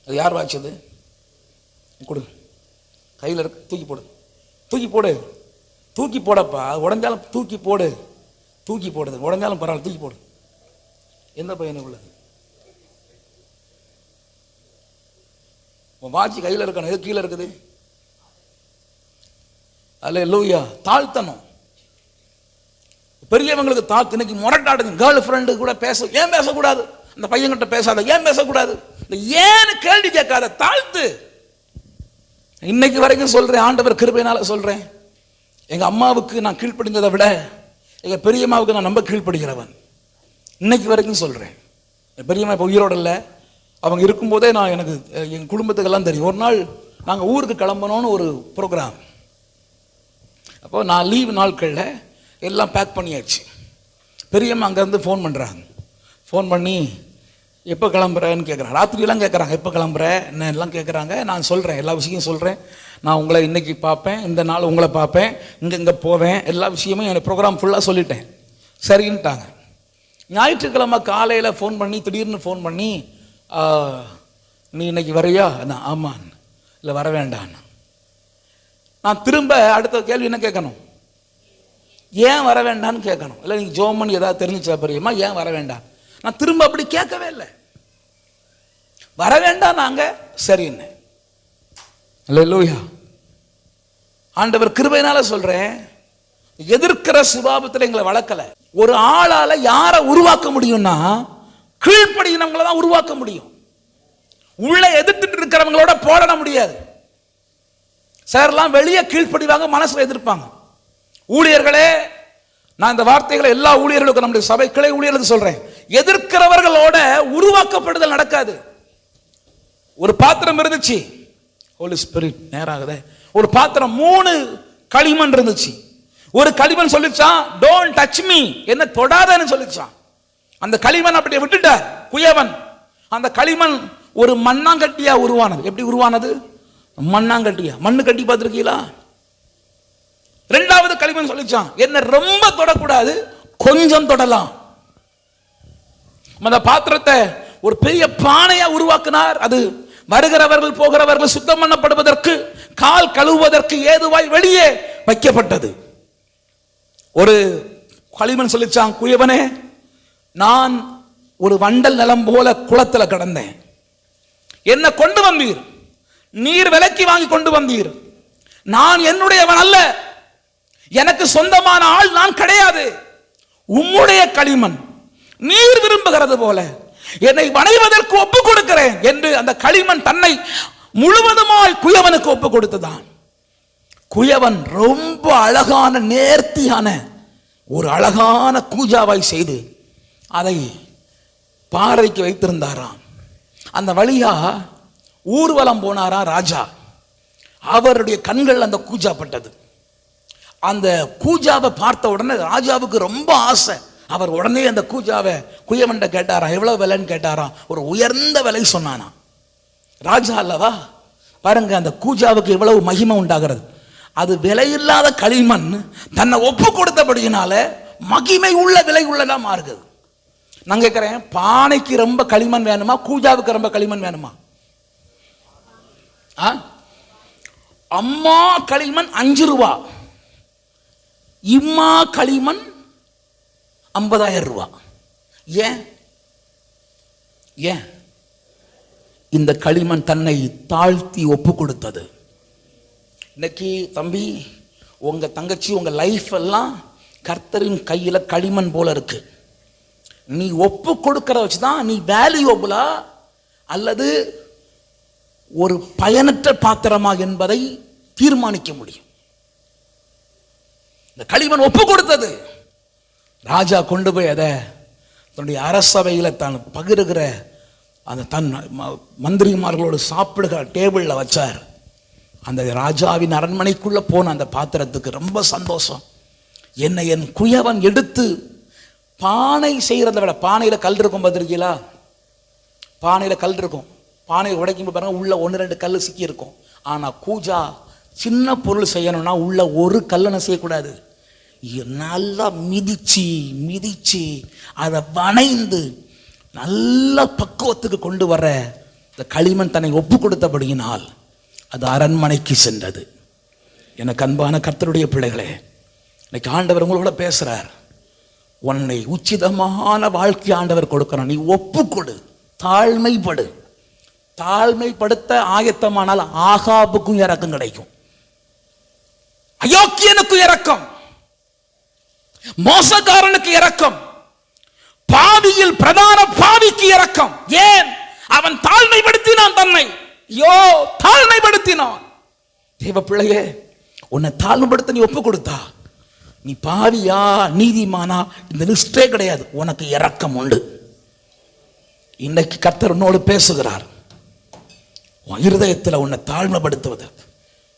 அது யார் வாய்ச்சது? கொடு, கையில் இருக்கு, தூக்கி போடு, தூக்கி போடு, தூக்கி போடப்பா. உடஞ்சாலும் தூக்கி போடு, தூக்கி போடுது, உடஞ்சாலும் பரவாயில்ல, தூக்கி போடு. எந்த பையனு உள்ளது? வாட்சி கையில் இருக்கணும், எது கீழே இருக்குது? அல்லேலூயா. தாழ்த்தணும். பெரியவங்களுக்கு தாழ்த்து. இன்னைக்கு முரட்டாடுங்க. கேர்ள் ஃப்ரெண்டு கூட பேச, ஏன் பேசக்கூடாது? அந்த பையன்கிட்ட பேசாத, ஏன் பேசக்கூடாது? ஏன்னு கேள்வி கேட்காத, தாழ்த்து. இன்னைக்கு வரைக்கும் சொல்றேன், ஆண்டவர் கிருபையினால சொல்றேன், எங்க அம்மாவுக்கு நான் கீழ்ப்படிந்ததை விட எங்க பெரியம்மாவுக்கு நான் ரொம்ப கீழ்ப்படுகிறவன். இன்னைக்கு வரைக்கும் சொல்றேன். பெரியம்மா இப்போ உயிரோடு இல்லை, அவங்க இருக்கும்போதே நான், எனக்கு எங்கள் குடும்பத்துக்கெல்லாம் தெரியும். ஒரு நாள் நாங்கள் ஊருக்கு கிளம்பணும்னு ஒரு ப்ரோக்ராம். அப்போ நான் லீவு நாட்களில் எல்லாம் பேக் பண்ணியாச்சு. பெரியம்மா அங்கேருந்து ஃபோன் பண்ணுறாங்க. ஃபோன் பண்ணி எப்போ கிளம்புறேன்னு கேட்குறாங்க. ராத்திரியெல்லாம் கேட்குறாங்க, எப்போ கிளம்புற என்ன எல்லாம் கேட்குறாங்க. நான் சொல்கிறேன், எல்லா விஷயம் சொல்கிறேன். நான் உங்களை இன்றைக்கி பார்ப்பேன், இந்த நாள் உங்களை பார்ப்பேன், இங்கே போவேன், எல்லா விஷயமும் எனக்கு ப்ரோக்ராம் ஃபுல்லாக சொல்லிட்டேன். சரின்ட்டாங்க. ஞாயிற்றுக்கிழமை காலையில் ஃபோன் பண்ணி, திடீர்னு ஃபோன் பண்ணி, நீ இன்னைக்கு வரையா? நான் ஆமான். இல்லை வர வேண்டான். நான் திரும்ப அடுத்த கேள்வி என்ன கேட்கணும்? ஏன் வர வேண்டான்னு கேட்கணும். இல்லை நீங்கள் ஜோமன் ஏதாவது தெரிஞ்சிச்சா பெரியம்மா, ஏன் வர வேண்டாம்? நான் திரும்ப அப்படி கேட்கவே இல்லை. வர வேண்டாம் நாங்க, சரின்னு. அல்லேலூயா. ஆண்டவர் கிருபையினால சொல்றேன், எதிர்க்கிற சுபாவத்தில் எங்களை வளர்க்கல. ஒரு ஆளால யாரை உருவாக்க முடியும்னா கீழ்ப்படியினவங்களை தான் உருவாக்க முடியும். உள்ள எதிர்த்துட்டு இருக்கிறவங்களோட போராட முடியாது. சார்லாம் வெளியே கீழ்ப்படிவாங்க, மனசுல எதிர்ப்பாங்க. ஊழியர்களே, நான் இந்த வார்த்தைகளை எல்லா ஊழியர்களுக்கும், நம்முடைய சபை கிளை ஊழியர்களுக்கு சொல்றேன், எதிர்க்கிறவர்களோட உருவாக்கப்படுதல் நடக்காது. ஒரு பாத்திரம் இருந்துச்சு, ஹோலி ஸ்பிரிட் நேராகுதே, ஒரு பாத்திரம் 3 களிமண் இருந்துச்சு. ஒரு களிமண் சொல்லிச்சான், டோன்ட் டச் மீ, என்ன தொடாதன்னு சொல்லிச்சான். அந்த களிமண் அப்படியே விட்டுட்டார் குயவன். அந்த களிமண் ஒரு மண்ணாங்கட்டியா உருவானது. எப்படி உருவானது? மண்ணாங்கட்டியா. மண்ணு கட்டி பார்த்திருக்கீங்களா? 2வது களிமண் சொல்லிச்சான், என்ன ரொம்ப தொடக்கூடாது, கொஞ்சம் தொடலாம். அந்த பாத்திரத்தை ஒரு பெரிய பானையா உருவாக்கினார். அது வருகிறவர்கள் போகிறவர்கள் சுத்தம் பண்ணப்படுவதற்கு, கால் கழுவுவதற்கு ஏதுவாய் வெளியே வைக்கப்பட்டது. ஒரு களிமண் சொல்லிச்சான், குயவனே, நான் ஒரு வண்டல் நிலம் போல குளத்துல கிடந்தேன், என்ன கொண்டு வந்தீர், நீர் விலைக்கு வாங்கி கொண்டு வந்தீர், நான் என்னுடையவன் அல்ல, எனக்கு சொந்தமான ஆள் நான் கிடையாது, உம்முடைய களிமண் நீர் விரும்புகிறது போல என்னை வணைவதற்கு ஒப்பு கொடுக்கிறேன் என்று அந்த களிமண் தன்னை முழுவதுமாய் குயவனுக்கு ஒப்பு கொடுத்துதான். குயவன் ரொம்ப அழகான நேர்த்தியான ஒரு அழகான கூஜாவை செய்து அதை பாறைக்கு வைத்திருந்தாராம். அந்த வழியா ஊர்வலம் போனாரா ராஜா. அவருடைய கண்கள் அந்த கூஜா பட்டது. அந்த கூஜாவை பார்த்த உடனே ராஜாவுக்கு ரொம்ப ஆசை. அவர் உடனே அந்த கூஜாவை குயவன்கிட்ட கேட்டாராம், எவ்வளவு விலைன்னு கேட்டாராம். ஒரு உயர்ந்த விலை சொன்னானா. ராஜா அல்லவா, பாருங்க அந்த கூஜாவுக்கு எவ்வளவு மகிமை உண்டாகிறது. அது விலையில்லாத களிமண் தன்னை ஒப்பு கொடுத்தபடியினால மகிமை உள்ள விலை உள்ளதா மாறுகிறது. நான் கேட்கிறேன், பானைக்கு ரொம்ப களிமண் வேணுமா, கூஜாவுக்கு ரொம்ப களிமண் வேணுமா? அம்மா களிமண் 5 ரூபா, இம்மா களிமண் 50,000 ரூபா. ஏன்? ஏன்? இந்த களிமண் தன்னை தாழ்த்தி ஒப்பு கொடுத்தது. இன்னைக்கு தம்பி, உங்க தங்கச்சி, உங்க லைஃப் எல்லாம் கர்த்தரின் கையில களிமண் போல இருக்கு. நீ ஒப்பு கொடுக்கிற வச்சுதான் நீ வேல்யூபிளா அல்லது ஒரு பயனற்ற பாத்திரமா என்பதை தீர்மானிக்க முடியும். இந்த களிமண் ஒப்பு கொடுத்தது. ராஜா கொண்டு போய் அதை தன்னுடைய அரசவையில் தான் பகிர்கிற அந்த தன் மந்திரிமார்களோடு சாப்பிடுகிற டேபிளில் வச்சார். அந்த ராஜாவின் அரண்மனைக்குள்ள போன அந்த பாத்திரத்துக்கு ரொம்ப சந்தோஷம். என்னை என் குயவன் எடுத்து பானை செய்கிறத விட, பானையில் கல் இருக்கும் பார்த்துருக்கீங்களா, பானையில் கல் இருக்கும், பானையை உடைக்கும் பாருங்க உள்ள 1-2 கல் சிக்கி இருக்கும். ஆனால் கூஜா சின்ன பொருள் செய்யணும்னா உள்ள ஒரு கல்லனை செய்யக்கூடாது, நல்லா மிதிச்சு அதை வணைந்து நல்ல பக்குவத்துக்கு கொண்டு வர இந்த களிமண் தன்னை ஒப்பு கொடுத்தபடியினால் அது அரண்மனைக்கு சென்றது. எனக்கு அன்பான கர்த்தருடைய பிள்ளைகளே, இன்னைக்கு ஆண்டவர் உங்களோட பேசுறார். உன்னை உச்சிதமான வாழ்க்கை ஆண்டவர் கொடுக்கணும். நீ ஒப்புக்கொடு, தாழ்மைப்படு. தாழ்மைப்படுத்த ஆயத்தமானால் ஆகாபுக்கும் இரக்கம் கிடைக்கும், அயோக்கியனுக்கும் இரக்கம், மோசக்காரனுக்கு இரக்கம், பாவியில் பிரதான பாவிக்கு இரக்கம். ஏன்? அவன் தாழ்மைப்படுத்தினான் தன்னை. தாழ்மைப்படுத்தினான். தேவ பிள்ளையே, உன்னை தாழ்மைப்படுத்த நீ ஒப்பு கொடுத்தா நீ பாவியா நீதிமானா இந்த லிஸ்டே கிடையாது, உனக்கு இரக்கம் உண்டு. இன்னைக்கு கர்த்தர் உன்னோடு பேசுகிறார். உன் இருதயத்தில் உன்னை தாழ்மைப்படுத்துவது,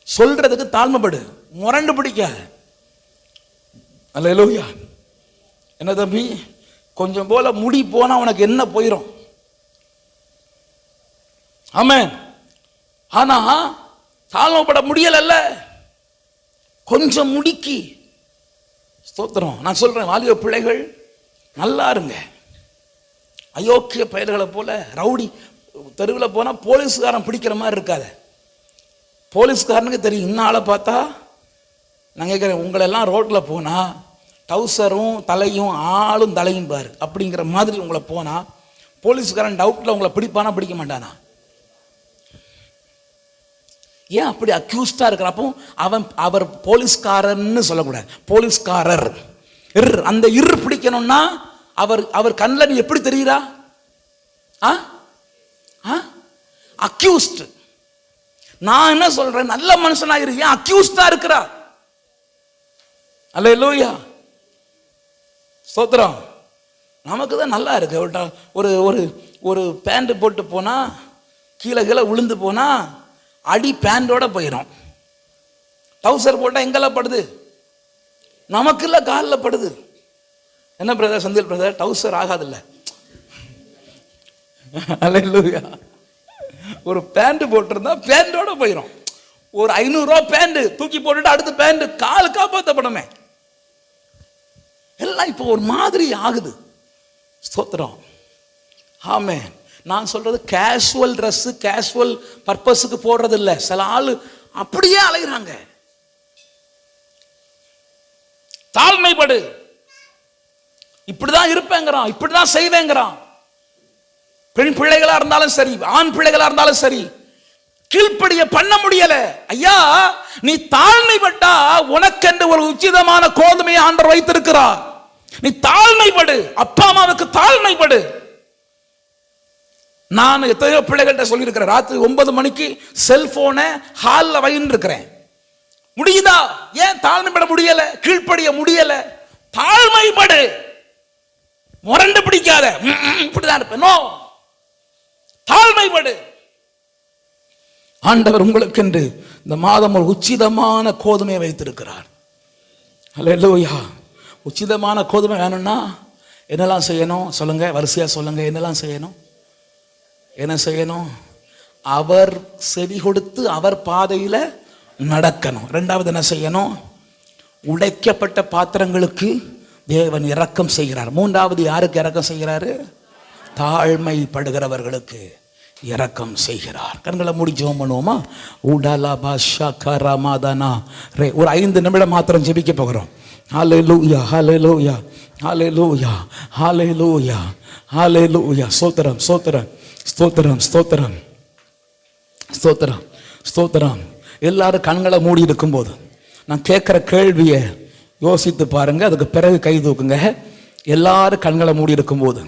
சொல்றதுக்கு தாழ்மைப்படு, முரண்டு பிடிக்காத. அல்லேலூயா. என்ன தம்பி, கொஞ்சம் போல முடி போனா உனக்கு என்ன போயிடும்? ஆமென். ஆனா தாழ்மைப்பட முடியல, கொஞ்சம் முடிக்கி. ஸ்தோத்திரம். நான் சொல்றேன், வாலிப பிள்ளைகள் நல்லா இருங்க. அயோக்கிய பெயர்களை போல ரவுடி தெருவில் போனா போலீஸ்காரன் பிடிக்கிற மாதிரி இருக்காது. போலீஸ்காரனுக்கு தெரியும், இன்னால பார்த்தா நான் கேட்குறேன், உங்களெல்லாம் ரோட்டில் போனால் டவுசரும் தலையும் ஆளும் தலையும் பாரு அப்படிங்கிற மாதிரி உங்களை போனால் போலீஸ்காரன் டவுட்டில் உங்களை பிடிப்பானா பிடிக்க மாட்டானா? ஏன் அப்படி அக்யூஸ்டா இருக்கிறப்போ அவர் போலீஸ்காரன்னு சொல்லக்கூடாது, போலீஸ்காரர். அந்த பிடிக்கணும்னா அவர் கண்ணில் நீ எப்படி தெரியுறா? அக்யூஸ்ட். நான் என்ன சொல்றேன், நல்ல மனுஷனாயிரு, ஏன் அக்யூஸ்டா இருக்கிறா? அல்லேலூயா. ஸ்தோத்திரம். நமக்கு தான் நல்லா இருக்கு. ஒரு ஒரு ஒரு பேண்ட் போட்டு போனா கீழே விழுந்து போனா அடி பேண்டோட போயிடும். டவுசர் போட்டா எங்கெல்லாம் படுது? நமக்கு இல்ல, காலில் படுது. என்ன பிரதர், செந்தில் பிரதர், டவுசர் ஆகாதில்ல. அல்லேலூயா. ஒரு பேண்ட் போட்டிருந்தா பேண்டோட போயிடும். ஒரு 500 ரூபா பேண்ட் தூக்கி போட்டுட்டு அடுத்த பேண்ட் காலு காப்பாற்றப்படமே. எல்லாம் இப்போ ஒரு மாதிரி ஆகுது. ஸ்தோத்திரம். ஆமென். நான் சொல்றது கேஷுவல் ட்ரெஸ், கேஷுவல் பர்பஸுக்கு போடுறது இல்லை. சில ஆளு அப்படியே அலைகிறாங்க. தாழ்மைப்படு. இப்படிதான் இருப்பேங்கிறான், இப்படிதான் செய்வேங்கிறான். பெண் பிள்ளைகளா இருந்தாலும் சரி, ஆண் பிள்ளைகளா இருந்தாலும் சரி, கீழ்ப்படிய பண்ண முடியல. ஐயா, நீ தாழ்மைப்பட்டா உனக்கென்று ஒரு உச்சிதமான கோதுமையை ஆண்டவர் வைத்திருக்கிறார். நீ தாழ்மைப்படு, அப்பா அம்மாவுக்கு தாழ்மைப்படு. நான் எத்தனையோ பிள்ளைகள்கிட்ட சொல்லியிருக்கிறேன், ராத்திரி 9 மணிக்கு செல்போனை ஹாலில் வைன்னு இருக்கிறேன். முடியுதா? ஏன் தாழ்மைப்பட முடியல? கீழ்ப்படிய முடியல. தாழ்மைப்படு, முரண்டு பிடிக்காத. இப்படிதான் இருப்பேன். நோ, தாழ்மைப்படு. ஆண்டவர் உங்களுக்கு இந்த மாதம் ஒரு உச்சிதமான கோதுமையை வைத்திருக்கிறார். அல்லேலூயா. உச்சிதமான கோதுமை வேணும்னா என்னெல்லாம் செய்யணும் சொல்லுங்க, வரிசையா சொல்லுங்க. என்னெல்லாம் செய்யணும்? என்ன செய்யணும்? அவர் செவி கொடுத்து அவர் பாதையில நடக்கணும். இரண்டாவது என்ன செய்யணும்? உடைக்கப்பட்ட பாத்திரங்களுக்கு தேவன் இரக்கம் செய்கிறார். மூன்றாவது யாருக்கு இரக்கம் செய்கிறாரு? தாழ்மைப்படுகிறவர்களுக்கு இரக்கம் செய்கிறார். கண்களை மூடி ஜெபம் பண்ணுவோமா? ஒரு 5 நிமிடம் மாத்திரம் ஜெபிக்க போகிறோம். ஹல்லேலூயா, ஹல்லேலூயா, ஹல்லேலூயா, ஹல்லேலூயா, ஹல்லேலூயா. ஸ்தோத்திரம், ஸ்தோத்திரம், ஸ்தோத்திரம், ஸ்தோத்திரம், ஸ்தோத்திரம், ஸ்தோத்திரம். எல்லாரும் கண்களை மூடி இருக்கும்போது நான் கேட்குற கேள்வியை யோசித்து பாருங்க, அதுக்கு பிறகு கை தூக்குங்க. எல்லாரும் கண்களை மூடி இருக்கும்போது,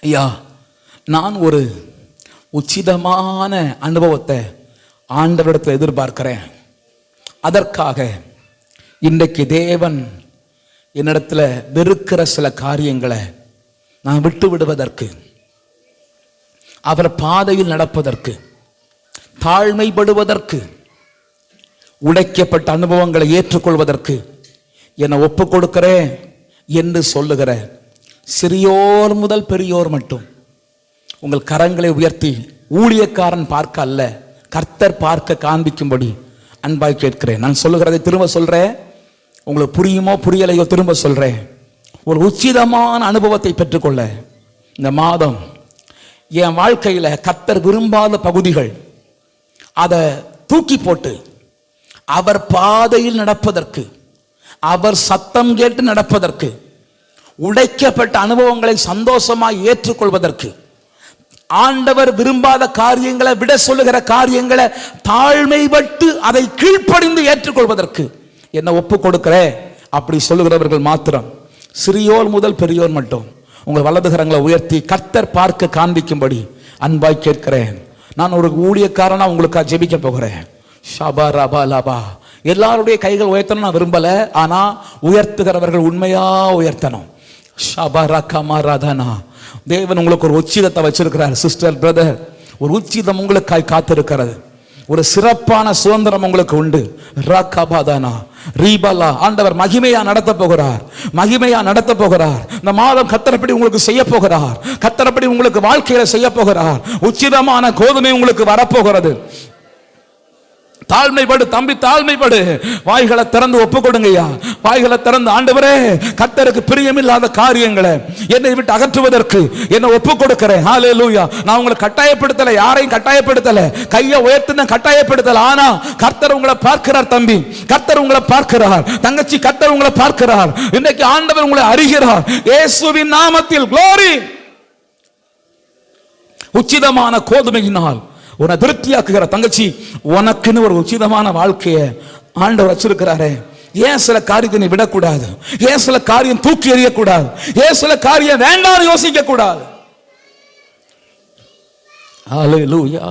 ஐயா, நான் ஒரு உச்சிதமான அனுபவத்தை ஆண்டவரிடத்தில் எதிர்பார்க்கிறேன். அதற்காக இன்றைக்கு தேவன் என்னிடத்தில் வெறுக்கிற சில காரியங்களை நான் விட்டு விடுவதற்கு, அவர் பாதையில் நடப்பதற்கு, தாழ்மைப்படுவதற்கு, உடைக்கப்பட்ட அனுபவங்களை ஏற்றுக்கொள்வதற்கு என்னை ஒப்பு கொடுக்கிறேன் என்று சொல்லுகிற சிறியோர் முதல் பெரியோர் மட்டும் உங்கள் கரங்களை உயர்த்தி ஊழியக்காரன் பார்க்க அல்ல, கர்த்தர் பார்க்க காண்பிக்கும்படி அன்பாய் கேட்கிறேன். நான் சொல்லுகிறதை திரும்ப சொல்றேன், உங்களுக்கு புரியுமோ புரியலையோ திரும்ப சொல்றேன். ஒரு உச்சிதமான அனுபவத்தை பெற்றுக்கொள்ள இந்த மாதம் என் வாழ்க்கையில கர்த்தர் விரும்பாத பகுதிகள் அதை தூக்கி போட்டு அவர் பாதையில் நடப்பதற்கு, அவர் சத்தம் கேட்டு நடப்பதற்கு, உடைக்கப்பட்ட அனுபவங்களை சந்தோஷமாய் ஏற்றுக்கொள்வதற்கு, ஆண்டவர் விரும்பாத காரியங்களை விட சொல்லுகிற காரியங்களை தாழ்மைப்பட்டு அதை கீழ்ப்படிந்து ஏற்றுக்கொள்வதற்கு என்ன ஒப்பு கொடுக்கிறேன். அப்படி சொல்லுகிறவர்கள் மாத்திரம், சிறியோர் முதல் பெரியோர் மட்டும் உங்கள் வலதுகரங்களை உயர்த்தி கர்த்தர் பார்க்க காண்பிக்கும்படி அன்பாய் கேட்கிறேன். நான் ஒரு ஊழியக்காரனா உங்களுக்காக ஜெபிக்க போகிறேன். ஷபா ரபா லபா. எல்லாருடைய கைகள் உயர்த்தணும் நான் விரும்பல, ஆனா உயர்த்துகிறவர்கள் உண்மையா உயர்த்தணும். ஷபா ரகமா ரதனா. தேவன் உங்களுக்கு ஒரு உச்சிதத்தை வச்சிருக்கிறார். சிஸ்டர், பிரதர், ஒரு உச்சிதம் உங்களுக்காய் காத்திருக்கிறது. ஒரு சிறப்பான சுதந்திரம் உங்களுக்கு உண்டு. ரகபாதானா ரீபலா. ஆண்டவர் மகிமையா நடத்த போகிறார், மகிமையா நடத்த போகிறார். இந்த மாதம் கர்த்தரப்படி உங்களுக்கு செய்ய போகிறார், கர்த்தரப்படி உங்களுக்கு வாழ்க்கையில செய்ய போகிறார். உச்சிதமான கோதுமை உங்களுக்கு வரப்போகிறது. தாழ்மைப்படு தம்பி, தாழ்மைப்படு. வாய்களை திறந்து ஒப்பு கொடுங்கய்யா. வாய்களை திறந்து, ஆண்டவரே, கர்த்தருக்கு பிரியமில்லாத காரியங்களை என்னை விட்டு அகற்றுவதற்கு என்னை ஒப்பு கொடுக்கிறேன். ஹல்லேலூயா. நான் உங்களை கட்டாயப்படுத்தல, யாரையும் கட்டாயப்படுத்தல, கையை உயர்த்தின கட்டாயப்படுத்தல. ஆனா கர்த்தர் உங்களை பார்க்கிறார் தம்பி, கர்த்தர் உங்களை பார்க்கிறார் தங்கச்சி, கர்த்தர் உங்களை பார்க்கிறார். இன்னைக்கு ஆண்டவர் உங்களை அறிகிறார். இயேசுவின் நாமத்தில் குளோரி. உச்சிதமான கோதுமையினால் உன்னை திருப்தியாக்குகிற தங்கச்சி, உனக்குன்னு ஒரு உச்சிதமான வாழ்க்கையை ஆண்டவர் வச்சிருக்கிறாரே. ஏன் சில காரியத்தை நீ விடக்கூடாது? ஏன் சில காரியம் தூக்கி எறியக்கூடாது? ஏன் சில காரியம் வேண்டாம் யோசிக்க கூடாது? ஹல்லேலூயா.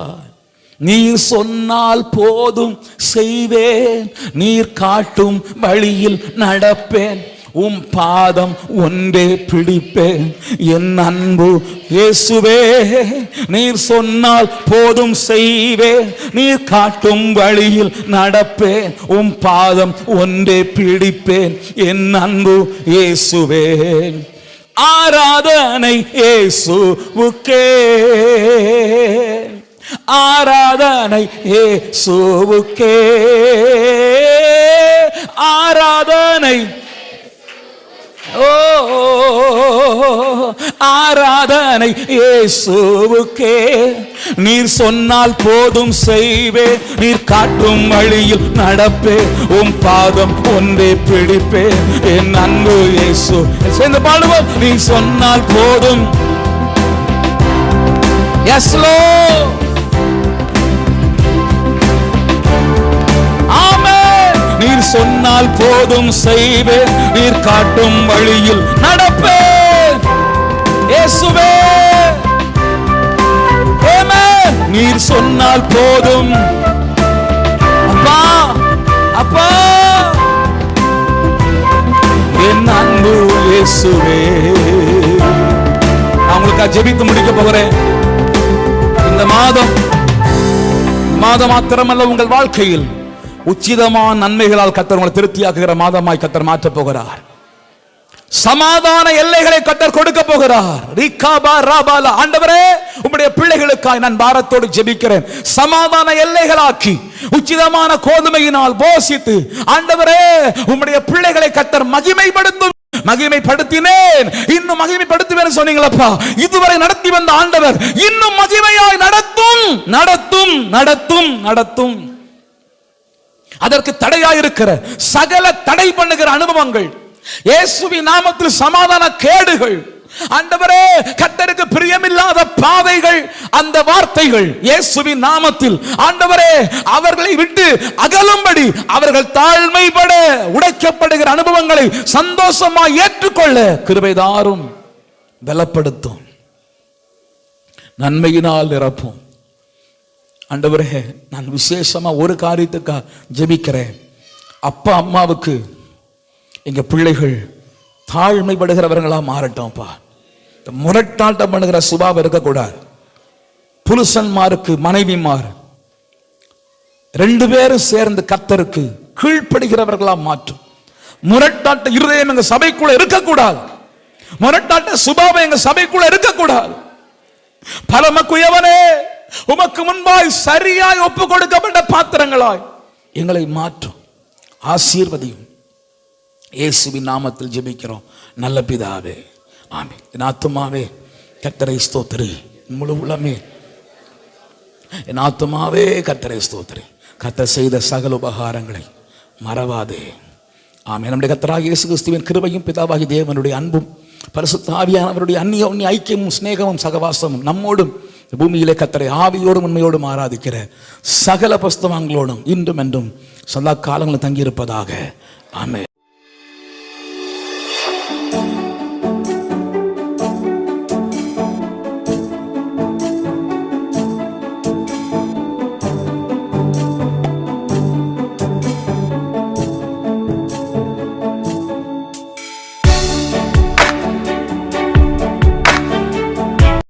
நீர் சொன்னால் போதும் செய்வேன், நீர் காட்டும் வழியில் நடப்பேன், உம் பாதம் ஒன்றே பிடிப்பேன், என் அன்பு இயேசுவே. நீர் சொன்னால் போதும் செய்வேன், நீர் காட்டும் வழியில் நடப்பேன், உம் பாதம் ஒன்றே பிடிப்பேன், என் அன்பு இயேசுவே. ஆராதனை இயேசுவுக்கே, ஆராதனை இயேசுவுக்கே, ஆராதனை. ஓ ஆராதனை இயேசுவுக்கே. நீர் சொன்னால் போதும் செய்வே, நீர் காட்டும் வழியில் நடப்பே, உம் பாதம் ஒன்றே பிடிப்பே, என் அன்பு இயேசு. சேர்ந்து பாடுவோம். நீர் சொன்னால் போதும். Yes Lord. நீர் சொன்னால் போதும் செய்வேன், நீர் காட்டும் வழியில் நடப்பேன், இயேசுவே. ஆமென். நீர் சொன்னால் போதும். அப்பா, அப்பா, என் அன்பு இயேசுவே. நான் உங்களுக்காக ஜெபித்து முடிக்க போகிறேன். இந்த மாதம் மாத்திரமல்ல, உங்கள் வாழ்க்கையில் உச்சிதமான நன்மைகளால் கர்த்தர் உங்களை திருப்தியாக்குகிற மாதமாய் கர்த்தர் மாற்றப் போகிறார். சமாதான எல்லைகளை கர்த்தர் கொடுக்க போகிறார். ரிகாபா ராபாலா. ஆண்டவரே, உம்முடைய பிள்ளைகளுக்காய் நான் பாரத்தோடு ஜெபிக்கிறேன். சமாதான எல்லைகளாக்கி உச்சிதமான கோதுமையினால் போஷித்து, ஆண்டவரே, உம்முடைய பிள்ளைகளை கர்த்தர் மகிமைப்படுத்தும். மகிமைப்படுத்தினேன், இன்னும் மகிமைப்படுத்துவேன் சொன்னீங்களப்பா. இதுவரை நடத்தி வந்த ஆண்டவர் இன்னும் மகிமையாய் நடத்தும், நடத்தும், நடத்தும், நடத்தும். அதற்கு தடையாயிருக்கிற சகல தடை பண்ணுகிற அனுபவங்கள், இயேசுவின் நாமத்தில் சமாதான கேடுகள், ஆண்டவரே, கர்த்தருக்கு பிரியமில்லாத பாதைகள், அந்த வார்த்தைகள் இயேசுவின் நாமத்தில் ஆண்டவரே அவர்களை விட்டு அகலும்படி, அவர்கள் தாழ்மைப்பட உடைக்கப்படுகிற அனுபவங்களை சந்தோஷமாய் ஏற்றுக்கொள்ள கிருபை தாரும், பலப்படுத்தும், நன்மையினால் நிரப்பும். ஆண்டவரே, நான் விசேஷமா ஒரு காரியத்துக்காக ஜெபிக்கிறேன். அப்பா அம்மாவுக்கு எங்க பிள்ளைகள் தாழ்மைப்படுகிறவர்களா மாறட்டும்ப்பா. முரட்டாட்டம் பண்ணுகிற சுபாவம் இருக்கக்கூடாது. புருஷன்மாருக்கு மனைவிமார் ரெண்டு பேரும் சேர்ந்து கர்த்தருக்கு கீழ்ப்படுகிறவர்களா மாற்றும். முரட்டாட்ட இருதயம் எங்க சபைக்குள்ள இருக்கக்கூடாது. முரட்டாட்ட சுபாவம் எங்க சபைக்குள்ள இருக்கக்கூடாது. பரமக்குயவனே, உமக்கு முன்பாய் சரியாய் ஒப்பு கொடுக்கப்பட்ட பாத்திரங்களாய் எங்களை மாற்றும், ஆசீர்வதியும். இயேசுவின் நாமத்தில் ஜெபிக்கிறோம் நல்ல பிதாவே, ஆமென். என் ஆத்துமாவே கர்த்தரை ஸ்தோத்திரி, முழு உள்ளமே என் ஆத்துமாவே கர்த்தரை ஸ்தோத்திரி. கர்த்தர் செய்த சகல உபகாரங்களை மறவாதே. ஆமென். நம்முடைய கர்த்தராகிய இயேசு கிறிஸ்துவின் கிருபையும் பிதாவாகிய தேவனுடைய அன்பும் பரிசுத்த ஆவியானவருடைய அந்நிய ஐக்கியமும் சிநேகமும் சகவாசமும் நம்மோடும் பூமியிலே கர்த்தரை ஆவியோடும் உண்மையோடும் ஆராதிக்கிற சகல பரிசுத்தவான்களோடும் இன்றும் என்றும் சதா காலங்களும் தங்கியிருப்பதாக. ஆமென்.